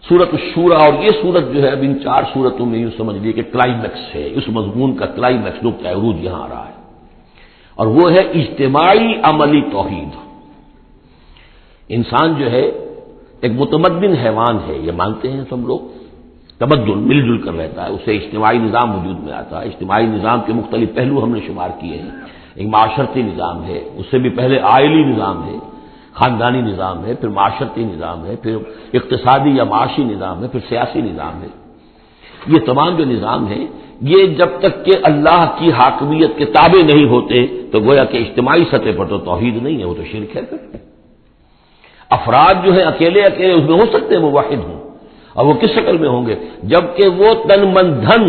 سورۃ الشورى، اور یہ سورت جو ہے اب ان 4 سورتوں میں یوں سمجھ لیے کہ کلائمیکس ہے، اس مضمون کا کلائمیکس نقطہ عروج یہاں آ رہا ہے، اور وہ ہے اجتماعی عملی توحید۔ انسان جو ہے ایک متمدن حیوان ہے، یہ مانتے ہیں سب لوگ، تمدن مل جل کر رہتا ہے، اسے اجتماعی نظام وجود میں آتا ہے۔ اجتماعی نظام کے مختلف پہلو ہم نے شمار کیے ہیں، ایک معاشرتی نظام ہے، اس سے بھی پہلے عائلی نظام ہے، خاندانی نظام ہے، پھر معاشرتی نظام ہے، پھر اقتصادی یا معاشی نظام ہے، پھر سیاسی نظام ہے۔ یہ تمام جو نظام ہیں، یہ جب تک کہ اللہ کی حاکمیت کے تابع نہیں ہوتے تو گویا کہ اجتماعی سطح پر تو توحید نہیں ہے، وہ تو شرک ہے۔ افراد جو ہیں اکیلے اکیلے اس میں ہو سکتے ہیں وہ واحد ہوں، اور وہ کس شکل میں ہوں گے؟ جبکہ وہ تن من دھن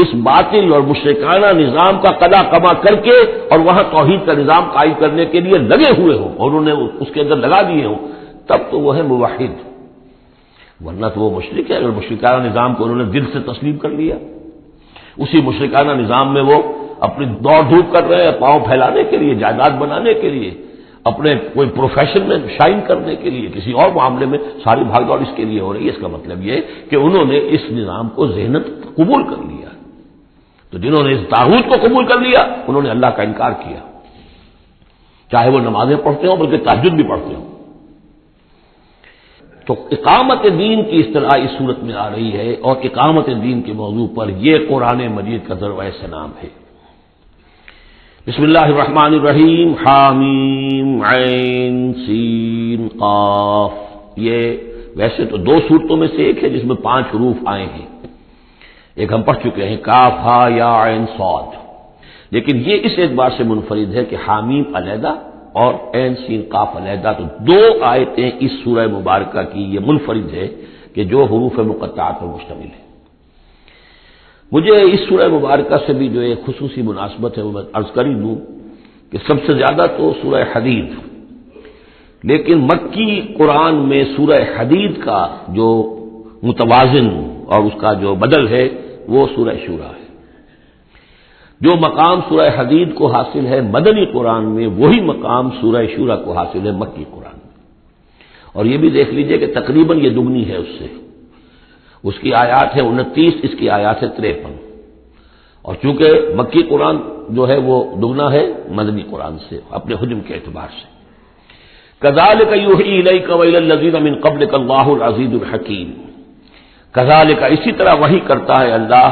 اس باطل اور مشرکانہ نظام کا قضا کما کر کے اور وہاں توحید کا نظام قائم کرنے کے لیے لگے ہوئے ہوں اور انہوں نے اس کے اندر لگا دیے ہوں، تب تو وہ ہے موحد، ورنہ تو وہ مشرک ہے۔ اگر مشرکانہ نظام کو انہوں نے دل سے تسلیم کر لیا، اسی مشرکانہ نظام میں وہ اپنی دوڑ دھوپ کر رہے ہیں، پاؤں پھیلانے کے لیے، جائیداد بنانے کے لیے، اپنے کوئی پروفیشن میں شائن کرنے کے لیے، کسی اور معاملے میں ساری بھاگ دوڑ اس کے لیے ہو رہی ہے، اس کا مطلب یہ کہ انہوں نے اس نظام کو ذہنت قبول کر لیا۔ تو جنہوں نے اس طاغوت کو قبول کر لیا انہوں نے اللہ کا انکار کیا، چاہے وہ نمازیں پڑھتے ہوں بلکہ تہجد بھی پڑھتے ہوں۔ تو اقامت دین کی اصطلاح اس صورت میں آ رہی ہے، اور اقامت دین کے موضوع پر یہ قرآن مجید کا ذروۂ سلام ہے۔ بسم اللہ الرحمن الرحیم، حامیم عین سین قاف۔ یہ ویسے تو 2 صورتوں میں سے ایک ہے جس میں 5 حروف آئے ہیں، ایک ہم پڑھ چکے ہیں کاف ہا یا عین صاد، لیکن یہ اس اعتبار سے منفرد ہے کہ حامیم علیحدہ اور عین سین قاف علیحدہ، تو 2 آیتیں اس سورہ مبارکہ کی یہ منفرد ہے کہ جو حروف مقطعات پر مشتمل ہے۔ مجھے اس سورہ مبارکہ سے بھی جو ایک خصوصی مناسبت ہے وہ میں عرض کر ہی دوں کہ سب سے زیادہ تو سورہ حدید، لیکن مکی قرآن میں سورہ حدید کا جو متوازن اور اس کا جو بدل ہے وہ سورہ شورى ہے۔ جو مقام سورہ حدید کو حاصل ہے مدنی قرآن میں، وہی مقام سورہ شورى کو حاصل ہے مکی قرآن میں، اور یہ بھی دیکھ لیجئے کہ تقریباً یہ دگنی ہے اس سے، اس کی آیات ہے 29، اس کی آیات ہے 53، اور چونکہ مکی قرآن جو ہے وہ دگنا ہے مدنی قرآن سے اپنے حجم کے اعتبار سے۔ کذالک یوحی الیک وإلی الذین من قبلک اللہ العزیز الحکیم۔ کذالک اسی طرح وحی کرتا ہے اللہ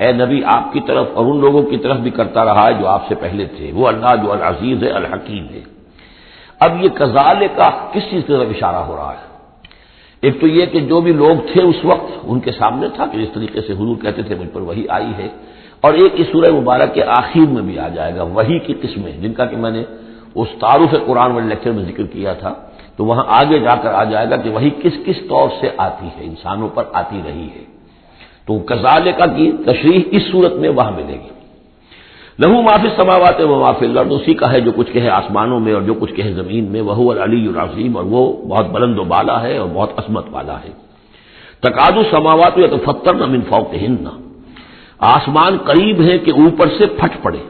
اے نبی آپ کی طرف، اور ان لوگوں کی طرف بھی کرتا رہا ہے جو آپ سے پہلے تھے، وہ اللہ جو العزیز ہے الحکیم ہے۔ اب یہ کذالک کس چیز کی طرف اشارہ ہو رہا ہے؟ ایک تو یہ کہ جو بھی لوگ تھے اس وقت ان کے سامنے تھا کہ جس طریقے سے حضور کہتے تھے مجھ پر وحی آئی ہے، اور ایک اس سورہ مبارک کے آخر میں بھی آ جائے گا وحی کی قسمیں، جن کا کہ میں نے اس تعارف قرآن والے لیکچر میں ذکر کیا تھا، تو وہاں آگے جا کر آ جائے گا کہ وحی کس کس طور سے آتی ہے، انسانوں پر آتی رہی ہے۔ تو کذالک کی تشریح اس صورت میں وہاں ملے گی۔ لہو ما فی السماوات و ما فی الارض، اسی کا ہے جو کچھ کہ ہے آسمانوں میں اور جو کچھ کہ ہے زمین میں، وہو العلی العظیم، اور وہ بہت بلند و بالا ہے اور بہت عظمت والا ہے۔ تکاد السماوات یتفطرن من فوقہن، آسمان قریب ہے کہ اوپر سے پھٹ پڑے،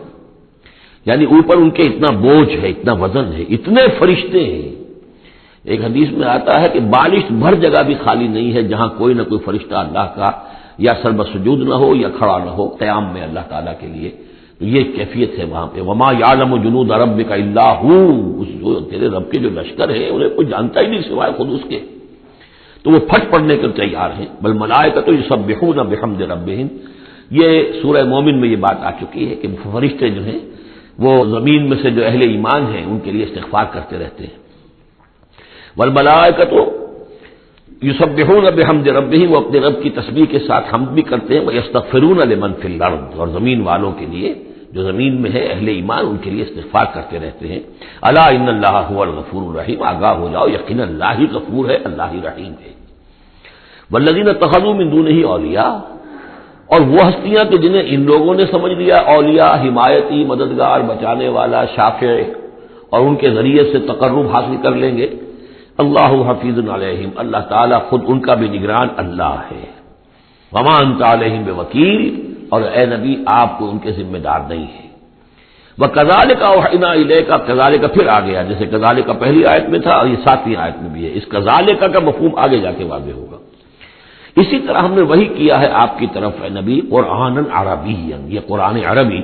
یعنی اوپر ان کے اتنا بوجھ ہے، اتنا وزن ہے، اتنے فرشتے ہیں۔ ایک حدیث میں آتا ہے کہ بالش بھر جگہ بھی خالی نہیں ہے جہاں کوئی نہ کوئی فرشتہ اللہ کا یا سرب سجود نہ ہو یا کھڑا نہ ہو قیام میں اللہ تعالیٰ کے لیے، تو یہ کیفیت ہے وہاں پہ۔ وما یعلم جنود ربک الا ہو، جو تیرے رب کے جو لشکر ہے انہیں کوئی جانتا ہی نہیں سوائے خود اس کے، تو وہ پھٹ پڑنے کے تیار ہیں۔ بل ملائکۃ یسبحون بحمد ربہم، یہ سورہ مومن میں یہ بات آ چکی ہے کہ فرشتے جو ہیں وہ زمین میں سے جو اہل ایمان ہیں ان کے لیے استغفار کرتے رہتے ہیں۔ والملائکۃ یسبحون بحمد ربہم، وہ اپنے رب کی تسبیح کے ساتھ حمد بھی کرتے ہیں، ویستغفرون لمن فی الارض، اور زمین والوں کے لیے جو زمین میں ہے اہل ایمان ان کے لیے استغفار کرتے رہتے ہیں۔ الا ان اللہ هو الغفور الرحیم، آگاہ ہو جاؤ یقینا اللہ ہی غفور ہے، اللہ ہی رحیم ہے۔ والذین اتخذوا من دونہ اولیاء، اور وہ ہستیاں کہ جنہیں ان لوگوں نے سمجھ لیا اولیاء، حمایتی، مددگار، بچانے والا، شافع، اور ان کے ذریعے سے تقرب حاصل کر لیں گے۔ اللہ حفیظ علیہم، اللہ تعالیٰ خود ان کا بھی نگران اللہ ہے۔ وما انت علیہم بوکیل، اور اے نبی آپ کو ان کے ذمہ دار نہیں ہے۔ وکذالک اوحینا الیک، کذالک پھر آ گیا، جیسے کذالک پہلی آیت میں تھا اور یہ 7ویں آیت میں بھی ہے، اس کذالک کا مفہوم آگے جا کے واضح ہوگا۔ اسی طرح ہم نے وہی کیا ہے آپ کی طرف اے نبی قرآن عربیا، یہ قرآن عربی،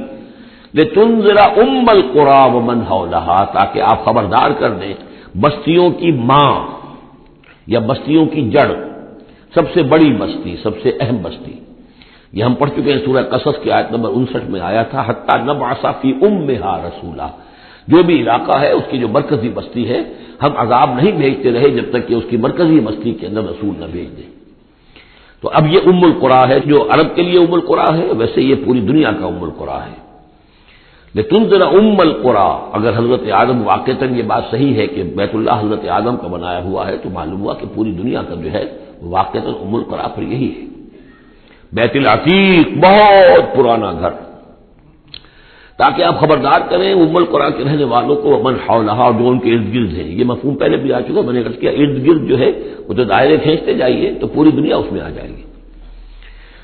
لتنذر ام القری ومن حولها، تاکہ آپ خبردار کر دیں بستیوں کی ماں یا بستیوں کی جڑ، سب سے بڑی بستی، سب سے اہم بستی. یہ ہم پڑھ چکے ہیں سورہ قصص کی آیت نمبر 59 میں آیا تھا، حتی نبعث فی امہا رسولا، جو بھی علاقہ ہے اس کی جو مرکزی بستی ہے ہم عذاب نہیں بھیجتے رہے جب تک کہ اس کی مرکزی بستی کے اندر رسول نہ بھیج دیں. تو اب یہ ام القری ہے، جو عرب کے لیے ام القری ہے ویسے یہ پوری دنیا کا ام القری ہے. لتنذر ام القری، اگر حضرت آدم واقعتاً یہ بات صحیح ہے کہ بیت اللہ حضرت آدم کا بنایا ہوا ہے تو معلوم ہوا کہ پوری دنیا کا جو ہے واقعتاً ام القری پر یہی ہے. بیت العتیق، بہت پرانا گھر، تاکہ آپ خبردار کریں ام القری کے رہنے والوں کو، من حولہا، جو ان کے ارد گرد ہیں. یہ مفہوم پہلے بھی آ چکا، میں نے عرض کیا ارد گرد جو ہے وہ تو دائرے کھینچتے جائیے تو پوری دنیا اس میں آ جائے گی.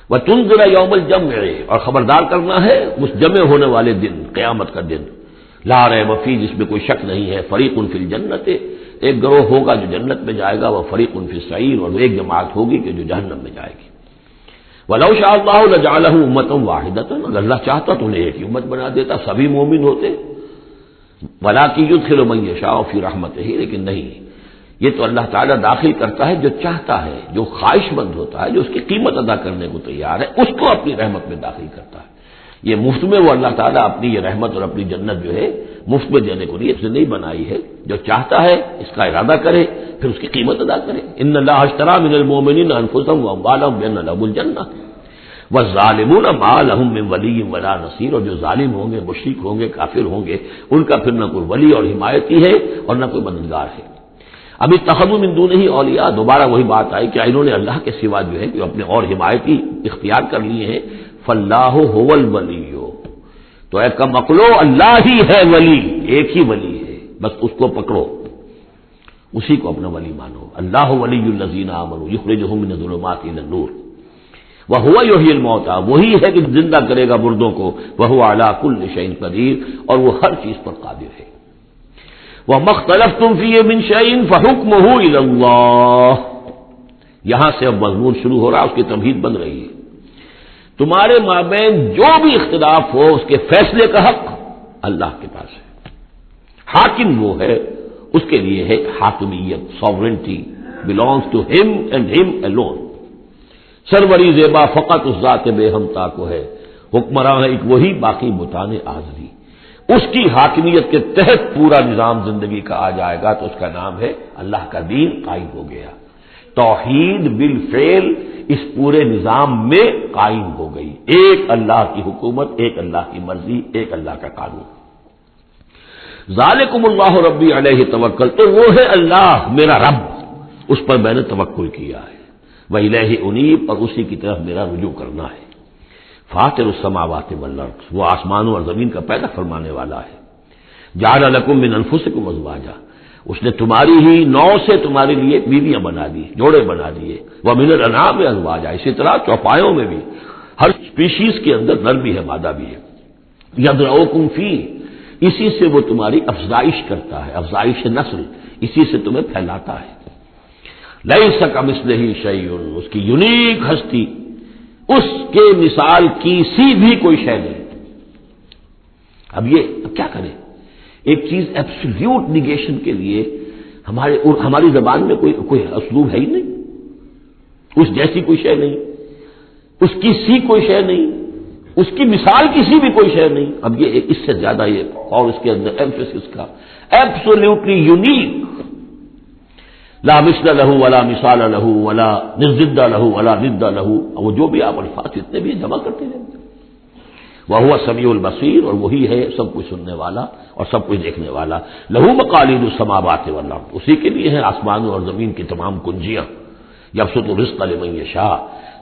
وتنذر یوم الجمع، اور خبردار کرنا ہے اس جمع ہونے والے دن، قیامت کا دن، لا ریب فیہ، جس میں کوئی شک نہیں ہے، فریق فی الجنت، ایک گروہ ہوگا جو جنت میں جائے گا، وہ فریق فی السعیر، اور ایک جماعت ہوگی کہ جو جہنم میں جائے گی. وَلَوْ شَاءَ اللَّهُ لَجَعَلَهُ أُمَّةً وَاحِدَةً، اگر اللہ چاہتا تو انہیں ایک ہی امت بنا دیتا، سبھی مومن ہوتے. وَلَٰكِن يُدْخِلُ مَن يَشَاءُ فِي رَحْمَتِهِ، لیکن نہیں، یہ تو اللہ تعالیٰ داخل کرتا ہے جو چاہتا ہے، جو خواہش مند ہوتا ہے، جو اس کی قیمت ادا کرنے کو تیار ہے، اس کو اپنی رحمت میں داخل کرتا ہے. یہ مفت میں وہ اللہ تعالیٰ اپنی یہ رحمت اور اپنی جنت جو ہے مفت میں دینے کو نہیں، اس نے نہیں بنائی ہے. جو چاہتا ہے اس کا ارادہ کرے، پھر اس کی قیمت ادا کرے. ان اللہ اشتری من المؤمنین انفسهم واموالهم بان لهم الجنہ والظالمون ما لهم من ولی ولا نصیر، اور جو ظالم ہوں گے، مشرک ہوں گے، کافر ہوں گے، ان کا پھر نہ کوئی ولی اور حمایتی ہے اور نہ کوئی مددگار ہے. ابھی اتخذوا من دونہ اولیاء، دوبارہ وہی بات آئی کہ انہوں نے اللہ کے سوا جو ہے کہ اپنے اور حمایتی اختیار کر لیے ہیں. فاللہ هو الولی، تو اے کم عقلو، اللہ ہی ہے ولی، ایک ہی ولی ہے، بس اس کو پکڑو، اسی کو اپنا ولی مانو. اللہ ولی الذین آمنوا یخرجهم من الظلمات الی النور وہو یحیی الموتى، وہی ہے کہ زندہ کرے گا مردوں کو، وہو علی کل شیء قدیر، اور وہ ہر چیز پر قادر ہے. وَمَا اخْتَلَفْتُمْ فِيهِ مِنْ شَيْءٍ فَحُكْمُهُ إِلَى اللَّهِ، یہاں سے اب مضمون شروع ہو رہا ہے، اس کی تمہید بن رہی ہے. تمہارے مابین جو بھی اختلاف ہو اس کے فیصلے کا حق اللہ کے پاس ہے. حاکم وہ ہے، اس کے لیے ہے حاکمیت، sovereignty belongs to him and him alone. سروری زیبا فقط اس ذات بے ہمتا کو ہے، حکمراں ہے ایک وہی، باقی بتانے آزری. اس کی حاکمیت کے تحت پورا نظام زندگی کا آ جائے گا تو اس کا نام ہے اللہ کا دین قائم ہو گیا. توحید بالفعل اس پورے نظام میں قائم ہو گئی. ایک اللہ کی حکومت، ایک اللہ کی مرضی، ایک اللہ کا قانون. ذالکم اللہ ربی علیہ توکل، تو وہ ہے اللہ میرا رب، اس پر میں نے توکل کیا ہے. وَإِلَيْهِ أُنِيبُ، اور اسی کی طرف میرا رجوع کرنا ہے. فاطر السماوات والارض، وہ آسمانوں اور زمین کا پیدا فرمانے والا ہے. جعل لکم من انفسکم ازواجا، اس نے تمہاری ہی نو سے تمہارے لیے بیویاں بنا دی، جوڑے بنا دیے. ومن الانعام ازواجا، اسی طرح چوپایوں میں بھی ہر اسپیشیز کے اندر نر بھی ہے، مادہ بھی ہے. یذرؤکم فیہ، اسی سے وہ تمہاری افزائش کرتا ہے، افزائش نسل، اسی سے تمہیں پھیلاتا ہے. لیس کمثلہ شیء، اس کی یونیک ہستی، اس کے مثال کی سی بھی کوئی شے نہیں. اب کیا کریں؟ ایک چیز ایبسلیوٹ نیگیشن کے لیے ہماری زبان میں کوئی اسلوب ہے ہی نہیں. اس جیسی کوئی شے نہیں، اس کی سی کوئی شے نہیں، اس کی مثال کی سی بھی کوئی شے نہیں. اب یہ اس سے زیادہ یہ، اور اس کے اندر ایمفیسس کا ایبسلیوٹلی یونیک، لا مثل لہو ولا مثال لہو ولا ضد لہو ولا ند لہو، وہ جو بھی آپ الفاظ اتنے بھی جمع کرتے رہتے. وہو السمیع البصیر، اور وہی ہے سب کچھ سننے والا اور سب کچھ دیکھنے والا. لہو مقالید السماوات والارض، اسی کے لیے ہیں آسمانوں اور زمین کی تمام کنجیاں. یبسط الرزق لمن یشاء،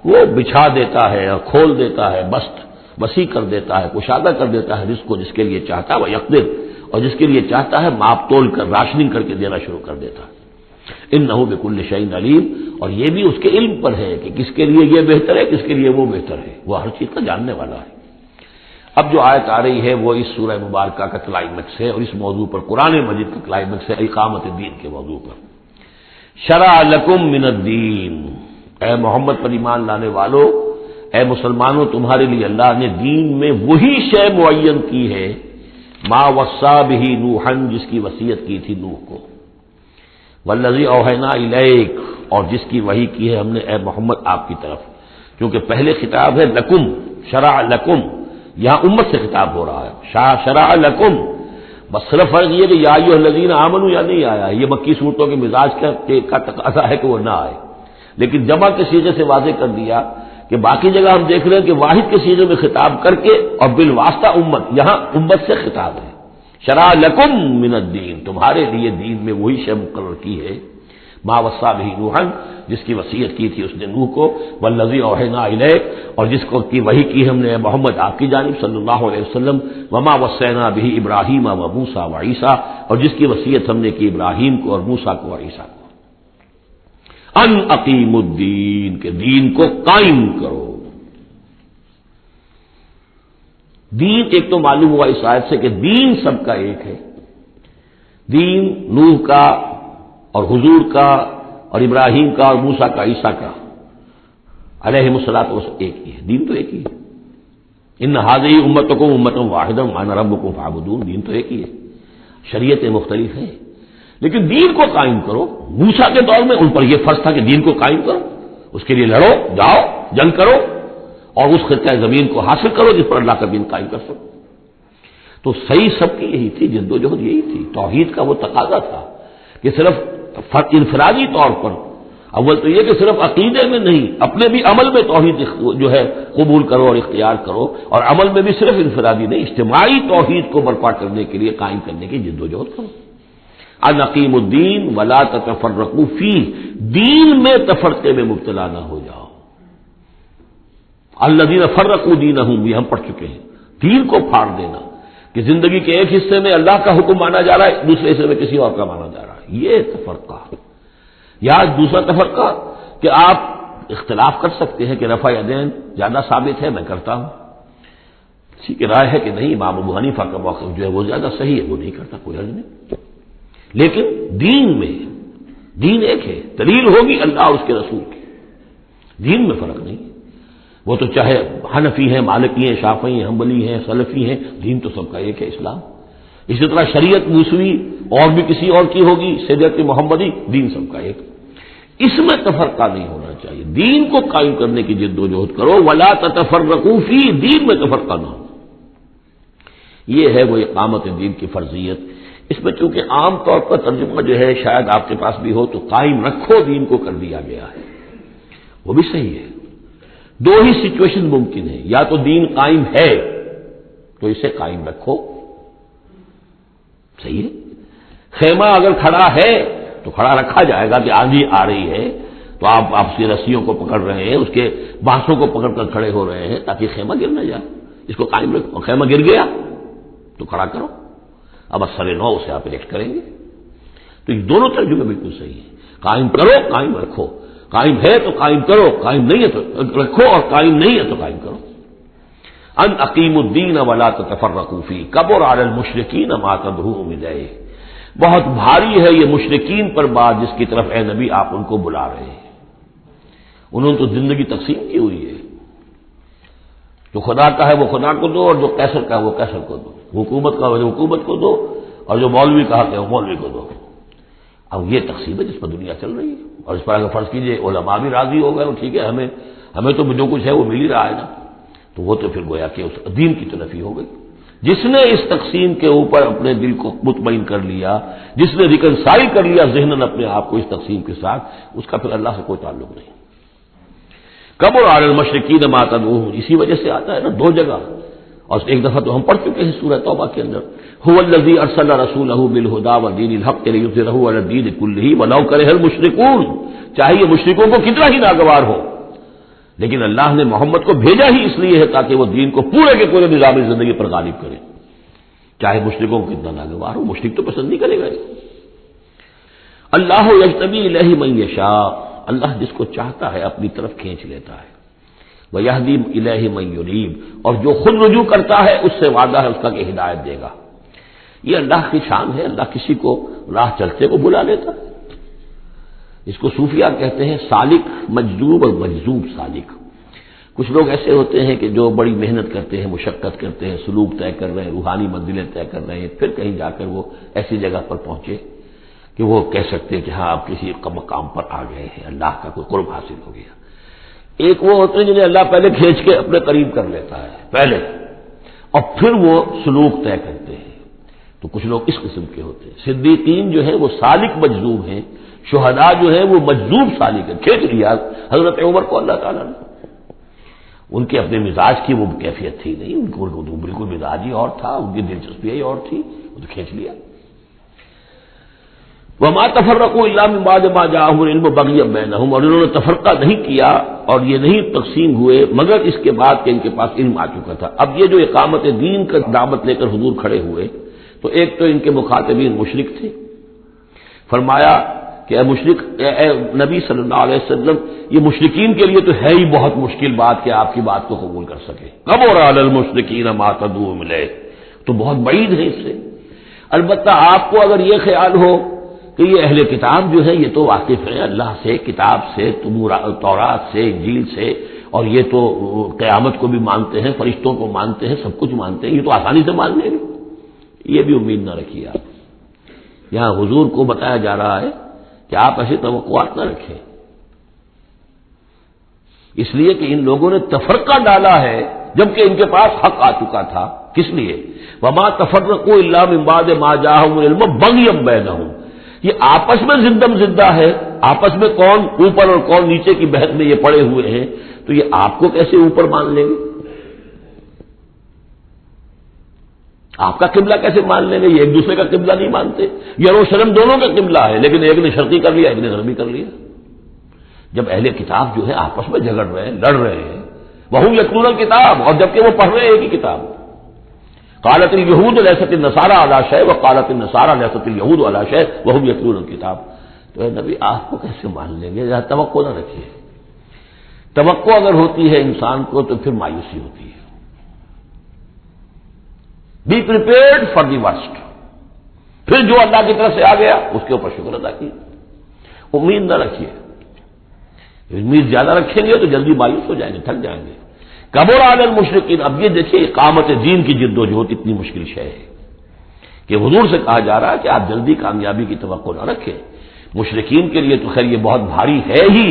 وہ بچھا دیتا ہے اور کھول دیتا ہے، بست وسیع کر دیتا ہے، کشادہ کر دیتا ہے رزق کو جس کے لیے چاہتا ہے، وہ یقدر، اور جس کے لیے چاہتا ہے ماپ تول کر راشننگ کر کے دینا شروع کر دیتا ہے. انہ بکل شیء علیم، اور یہ بھی اس کے علم پر ہے کہ کس کے لیے یہ بہتر ہے، کس کے لیے وہ بہتر ہے، وہ ہر چیز کا جاننے والا ہے. اب جو آیت آ رہی ہے وہ اس سورہ مبارکہ کا کلائمیکس ہے، اور اس موضوع پر قرآن مجید کا کلائمیکس ہے، اقامت الدین کے موضوع پر. شرع لکم من الدین، اے محمد پر ایمان لانے والو، اے مسلمانوں، تمہارے لیے اللہ نے دین میں وہی شے معین کی ہے ما وصى به نوحا، جس کی وصیت کی تھی نوح کو، والذی اوحینا الیک، اور جس کی وحی کی ہے ہم نے اے محمد آپ کی طرف، کیونکہ پہلے خطاب ہے لکم، شرع لکم، یہاں امت سے خطاب ہو رہا ہے، شرع لکم، بس صرف فرق یہ کہ یا ایھا الذین آمنوا یا نہیں آیا، یہ مکی صورتوں کے مزاج کا تقاضا ہے کہ وہ نہ آئے، لیکن جمع کے صیغے سے واضح کر دیا کہ باقی جگہ ہم دیکھ رہے ہیں کہ واحد کے صیغے میں خطاب کر کے اور بالواسطہ امت، یہاں امت سے خطاب ہے، شرع لکم من الدین، تمہارے لیے دین میں وہی شے مقرر کی ہے ما وصى به نوحا، جس کی وصیت کی تھی اس نے نوح کو، والذی اوحینا الیک، اور جس کو کی وحی کی ہم نے محمد آپ کی جانب صلی اللہ علیہ وسلم، وما وصینا به ابراہیم و موسیٰ و عیسیٰ، اور جس کی وصیت ہم نے کی ابراہیم کو اور موسیٰ کو اور عیسیٰ کو، ان اقیموا الدین، کہ دین کو قائم کرو۔ دین ایک تو معلوم ہوا اس آیت سے کہ دین سب کا ایک ہے، دین نوح کا اور حضور کا اور ابراہیم کا اور موسیٰ کا عیسیٰ کا علیہم الصلاۃ والسلام ایک ہی ہے، دین تو ایک ہی ہے، ان ھذہ امتکم امۃ واحدۃ وانا ربکم فاعبدون، دین تو ایک ہی ہے، شریعتیں مختلف ہیں لیکن دین کو قائم کرو۔ موسیٰ کے دور میں ان پر یہ فرض تھا کہ دین کو قائم کرو، اس کے لیے لڑو، جاؤ، جنگ کرو اور اس خطہ زمین کو حاصل کرو جس پر اللہ کا دین قائم کر سکو۔ تو صحیح سب کی یہی تھی، جد و جہد یہی تھی، توحید کا وہ تقاضا تھا کہ صرف انفرادی طور پر، اول تو یہ کہ صرف عقیدے میں نہیں، اپنے بھی عمل میں توحید جو ہے قبول کرو اور اختیار کرو، اور عمل میں بھی صرف انفرادی نہیں، اجتماعی توحید کو برپا کرنے کے لیے قائم کرنے کی جد و جہد کرو۔ ان اقیموا الدین ولا تتفرقوا فیہ، دین میں تفرقے میں مبتلا نہ ہو جاؤ۔ الذین فرقوا دینہم، یہ ہم پڑھ چکے ہیں، دین کو پھاڑ دینا کہ زندگی کے ایک حصے میں اللہ کا حکم مانا جا رہا ہے، دوسرے حصے میں کسی اور کا مانا جا رہا ہے، یہ تفرقہ۔ یا دوسرا تفرقہ کہ آپ اختلاف کر سکتے ہیں کہ رفع یدین زیادہ ثابت ہے، میں کرتا ہوں، کسی کی رائے ہے کہ نہیں امام ابو حنیفہ کا موقف جو ہے وہ زیادہ صحیح ہے، وہ نہیں کرتا، کوئی حرج نہیں، لیکن دین میں دین ایک ہے، دلیل ہوگی اللہ اور اس کے رسول کی، دین میں فرق نہیں، وہ تو چاہے حنفی ہیں، مالکی ہیں، شافعی ہیں، حنبلی ہیں، سلفی ہیں، دین تو سب کا ایک ہے، اسلام۔ اسی طرح شریعت موسوی اور بھی کسی اور کی ہوگی، شریعت محمدی، دین سب کا ایک، اس میں تفرقہ نہیں ہونا چاہیے، دین کو قائم کرنے کی جد و جہد کرو، ولا تتفرقوا فیہ، دین میں تفرقہ نہ ہو، یہ ہے وہ اقامت دین کی فرضیت۔ اس میں چونکہ عام طور پر ترجمہ جو ہے شاید آپ کے پاس بھی ہو تو قائم رکھو دین کو کر دیا گیا ہے، وہ بھی صحیح ہے، دو ہی سچویشن ممکن ہے، یا تو دین قائم ہے تو اسے قائم رکھو، صحیح ہے، خیمہ اگر کھڑا ہے تو کھڑا رکھا جائے گا کہ آندھی آ رہی ہے تو آپ اس کی رسیوں کو پکڑ رہے ہیں، اس کے بانسوں کو پکڑ کر کھڑے ہو رہے ہیں تاکہ خیمہ گر نہ جائے، اس کو قائم رکھو، خیمہ گر گیا تو کھڑا کرو، اب اثر نو اسے آپ ایکٹ کریں گے، تو یہ دونوں ترجمے بالکل صحیح ہیں، قائم کرو، قائم رکھو، قائم ہے تو قائم کرو، قائم نہیں ہے تو رکھو، اور قائم نہیں ہے تو قائم کرو۔ ان اقیموا الدین ولا تتفرقوا فیہ کبر علی المشرکین ما تدعوهم الیہ، بہت بھاری ہے یہ مشرکین پر بات جس کی طرف اے نبی آپ ان کو بلا رہے ہیں، انہوں نے تو زندگی تقسیم کی ہوئی ہے، جو خدا کا ہے وہ خدا کو دو، اور جو قیصر کا ہے وہ قیصر کو دو، حکومت کا ہے حکومت کو دو، اور جو مولوی کا حق ہے وہ مولوی کو دو۔ اب یہ تقسیم ہے جس پر دنیا چل رہی ہے، اور اس پر اگر فرض کیجئے علماء بھی راضی ہو گئے ٹھیک ہے، ہمیں تو جو کچھ ہے وہ مل ہی رہا ہے نا، تو وہ تو پھر گویا کہ اس دین کی تنفی ہو گئی۔ جس نے اس تقسیم کے اوپر اپنے دل کو مطمئن کر لیا، جس نے ریکنسائل کر لیا ذہناً اپنے آپ کو اس تقسیم کے ساتھ، اس کا پھر اللہ سے کوئی تعلق نہیں۔ کبر علی المشرکین ما تدعوهم، اسی وجہ سے آتا ہے نا دو جگہ، اور ایک دفعہ تو ہم پڑھ چکے ہیں سورہ توبہ کے اندر، هو الذی ارسل رسولہ بالہدی ودین الحق لیظہرہ علی الدین کلہ ولو کرہ المشرکون، چاہے یہ مشرکوں کو کتنا ہی ناگوار ہو، لیکن اللہ نے محمد کو بھیجا ہی اس لیے ہے تاکہ وہ دین کو پورے کے پورے نظام زندگی پر غالب کرے، چاہے مشرکوں کو کتنا ناگوار ہو، مشرک تو پسند نہیں کرے گا۔ اللہ یجتبی الیہ من یشاء، اللہ جس کو چاہتا ہے اپنی طرف کھینچ لیتا ہے، ویہدی الیہ من ینیب، اور جو خود رجوع کرتا ہے اس سے وعدہ ہے اس کا کہ ہدایت دے گا۔ یہ اللہ کی شان ہے، اللہ کسی کو راہ چلتے کو بلا لیتا ہے، اس کو صوفیہ کہتے ہیں سالک مجذوب اور مجذوب سالک۔ کچھ لوگ ایسے ہوتے ہیں کہ جو بڑی محنت کرتے ہیں، مشقت کرتے ہیں، سلوک طے کر رہے ہیں، روحانی منزلیں طے کر رہے ہیں، پھر کہیں جا کر وہ ایسی جگہ پر پہنچے کہ وہ کہہ سکتے ہیں کہ ہاں آپ کسی مقام پر آ گئے ہیں، اللہ کا کوئی قرب حاصل ہو گیا۔ ایک وہ ہوتے ہیں جنہیں اللہ پہلے کھینچ کے اپنے قریب کر لیتا ہے پہلے، اور پھر وہ سلوک طے کرتے ہیں۔ تو کچھ لوگ اس قسم کے ہوتے ہیں۔ صدیقین جو ہیں وہ سالک مجذوب ہیں، شہداء جو ہیں وہ مجذوب سالک ہیں، کھینچ لیا حضرت عمر کو اللہ تعالیٰ نے۔ ان کے اپنے مزاج کی وہ کیفیت تھی نہیں، ان کو بالکل مزاج ہی اور تھا، ان کی دلچسپی ہی اور تھی، وہ تو کھینچ لیا۔ وما تفرقوا الا من بعد ما جاءهم العلم بغيا بينهم، اور انہوں نے تفرقہ نہیں کیا اور یہ نہیں تقسیم ہوئے مگر اس کے بعد کہ ان کے پاس علم آ چکا تھا۔ اب یہ جو اقامت دین کا دعوت لے کر حضور کھڑے ہوئے تو ایک تو ان کے مخاطبین مشرک تھے، فرمایا کہ اے مشرک، اے نبی صلی اللہ علیہ وسلم، یہ مشرکین کے لیے تو ہے ہی بہت مشکل بات کہ آپ کی بات کو قبول کر سکے۔ کبر علی المشرکین ما تدعوهم الیہ، تو بہت بعید ہے اس سے۔ البتہ آپ کو اگر یہ خیال ہو کہ یہ اہل کتاب جو ہے یہ تو واقف ہیں اللہ سے، کتاب سے، تورات سے، انجیل سے، اور یہ تو قیامت کو بھی مانتے ہیں، فرشتوں کو مانتے ہیں، سب کچھ مانتے ہیں، یہ تو آسانی سے مان لیں گے، یہ بھی امید نہ رکھیے آپ۔ یہاں حضور کو بتایا جا رہا ہے کہ آپ ایسی توقعات نہ رکھیں، اس لیے کہ ان لوگوں نے تفرقہ ڈالا ہے جبکہ ان کے پاس حق آ چکا تھا۔ کس لیے؟ وما تفرقوا الا من بعد ما جاءهم العلم بغيا بينهم، یہ آپس میں زندم زندہ ہے، آپس میں کون اوپر اور کون نیچے کی بحث میں یہ پڑے ہوئے ہیں، تو یہ آپ کو کیسے اوپر مان لیں گے؟ آپ کا قبلہ کیسے مان لیں گے؟ یہ ایک دوسرے کا قبلہ نہیں مانتے، یروشلم دونوں کا قبلہ ہے لیکن ایک نے شرقی کر لیا، ایک نے غربی کر لیا۔ جب اہل کتاب جو ہے آپس میں جھگڑ رہے ہیں، لڑ رہے ہیں، وہم یتلون الکتاب، اور جبکہ وہ پڑھ رہے ہیں ایک ہی کتاب۔ قالت الیہود لیست النصارى علی شیء وقالت النصارى لیست الیہود علی شیء وہم یتلون الکتاب۔ تو اے نبی آپ کو کیسے مان لیں گے؟ توقع نہ رکھیے۔ توقع اگر ہوتی ہے انسان کو تو پھر مایوسی ہوتی ہے۔ Be prepared for the worst, پھر جو اللہ کی طرف سے آ گیا اس کے اوپر شکر ادا کیے، امید نہ رکھیے۔ امید زیادہ رکھیں گے تو جلدی مایوس ہو جائیں گے، تھک جائیں گے۔ کبر علی المشرکین، اب یہ دیکھیے اقامت دین کی جد و جہد اتنی مشکل شے ہے کہ حضور سے کہا جا رہا ہے کہ آپ جلدی کامیابی کی توقع نہ رکھیں۔ مشرکین کے لیے تو خیر یہ بہت بھاری ہے ہی،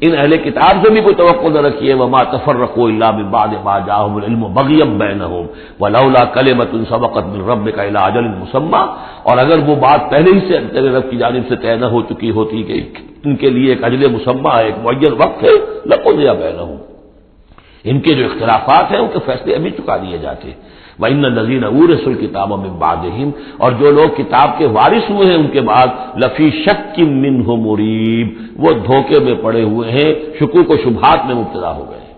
ان اہل کتاب سے بھی کوئی توقع نہ رکھیے۔ وما تفرقوا الا من بعد ما جاءهم العلم بغيا بينهم ولولا كلمة سبقت من ربك الى اجل مسمى، اور اگر وہ بات پہلے ہی سے تیرے رب کی جانب سے طے نہ ہو چکی ہوتی کہ ان کے لیے ایک اجل مسمى، ایک معین وقت ہے، لقضي بينهم، ان کے جو اختلافات ہیں ان کے فیصلے ابھی چکا دیے جاتے۔ وَإِنَّ الَّذِينَ أُورِثُوا الْكِتَابَ مِن بَعْدِهِمْ، اور جو لوگ کتاب کے وارث ہوئے ہیں ان کے بعد، لَفِي شَكٍّ مِّنْهُ مُرِيبٍ، وہ دھوکے میں پڑے ہوئے ہیں، شکوک و شبہات میں مبتلا ہو گئے ہیں۔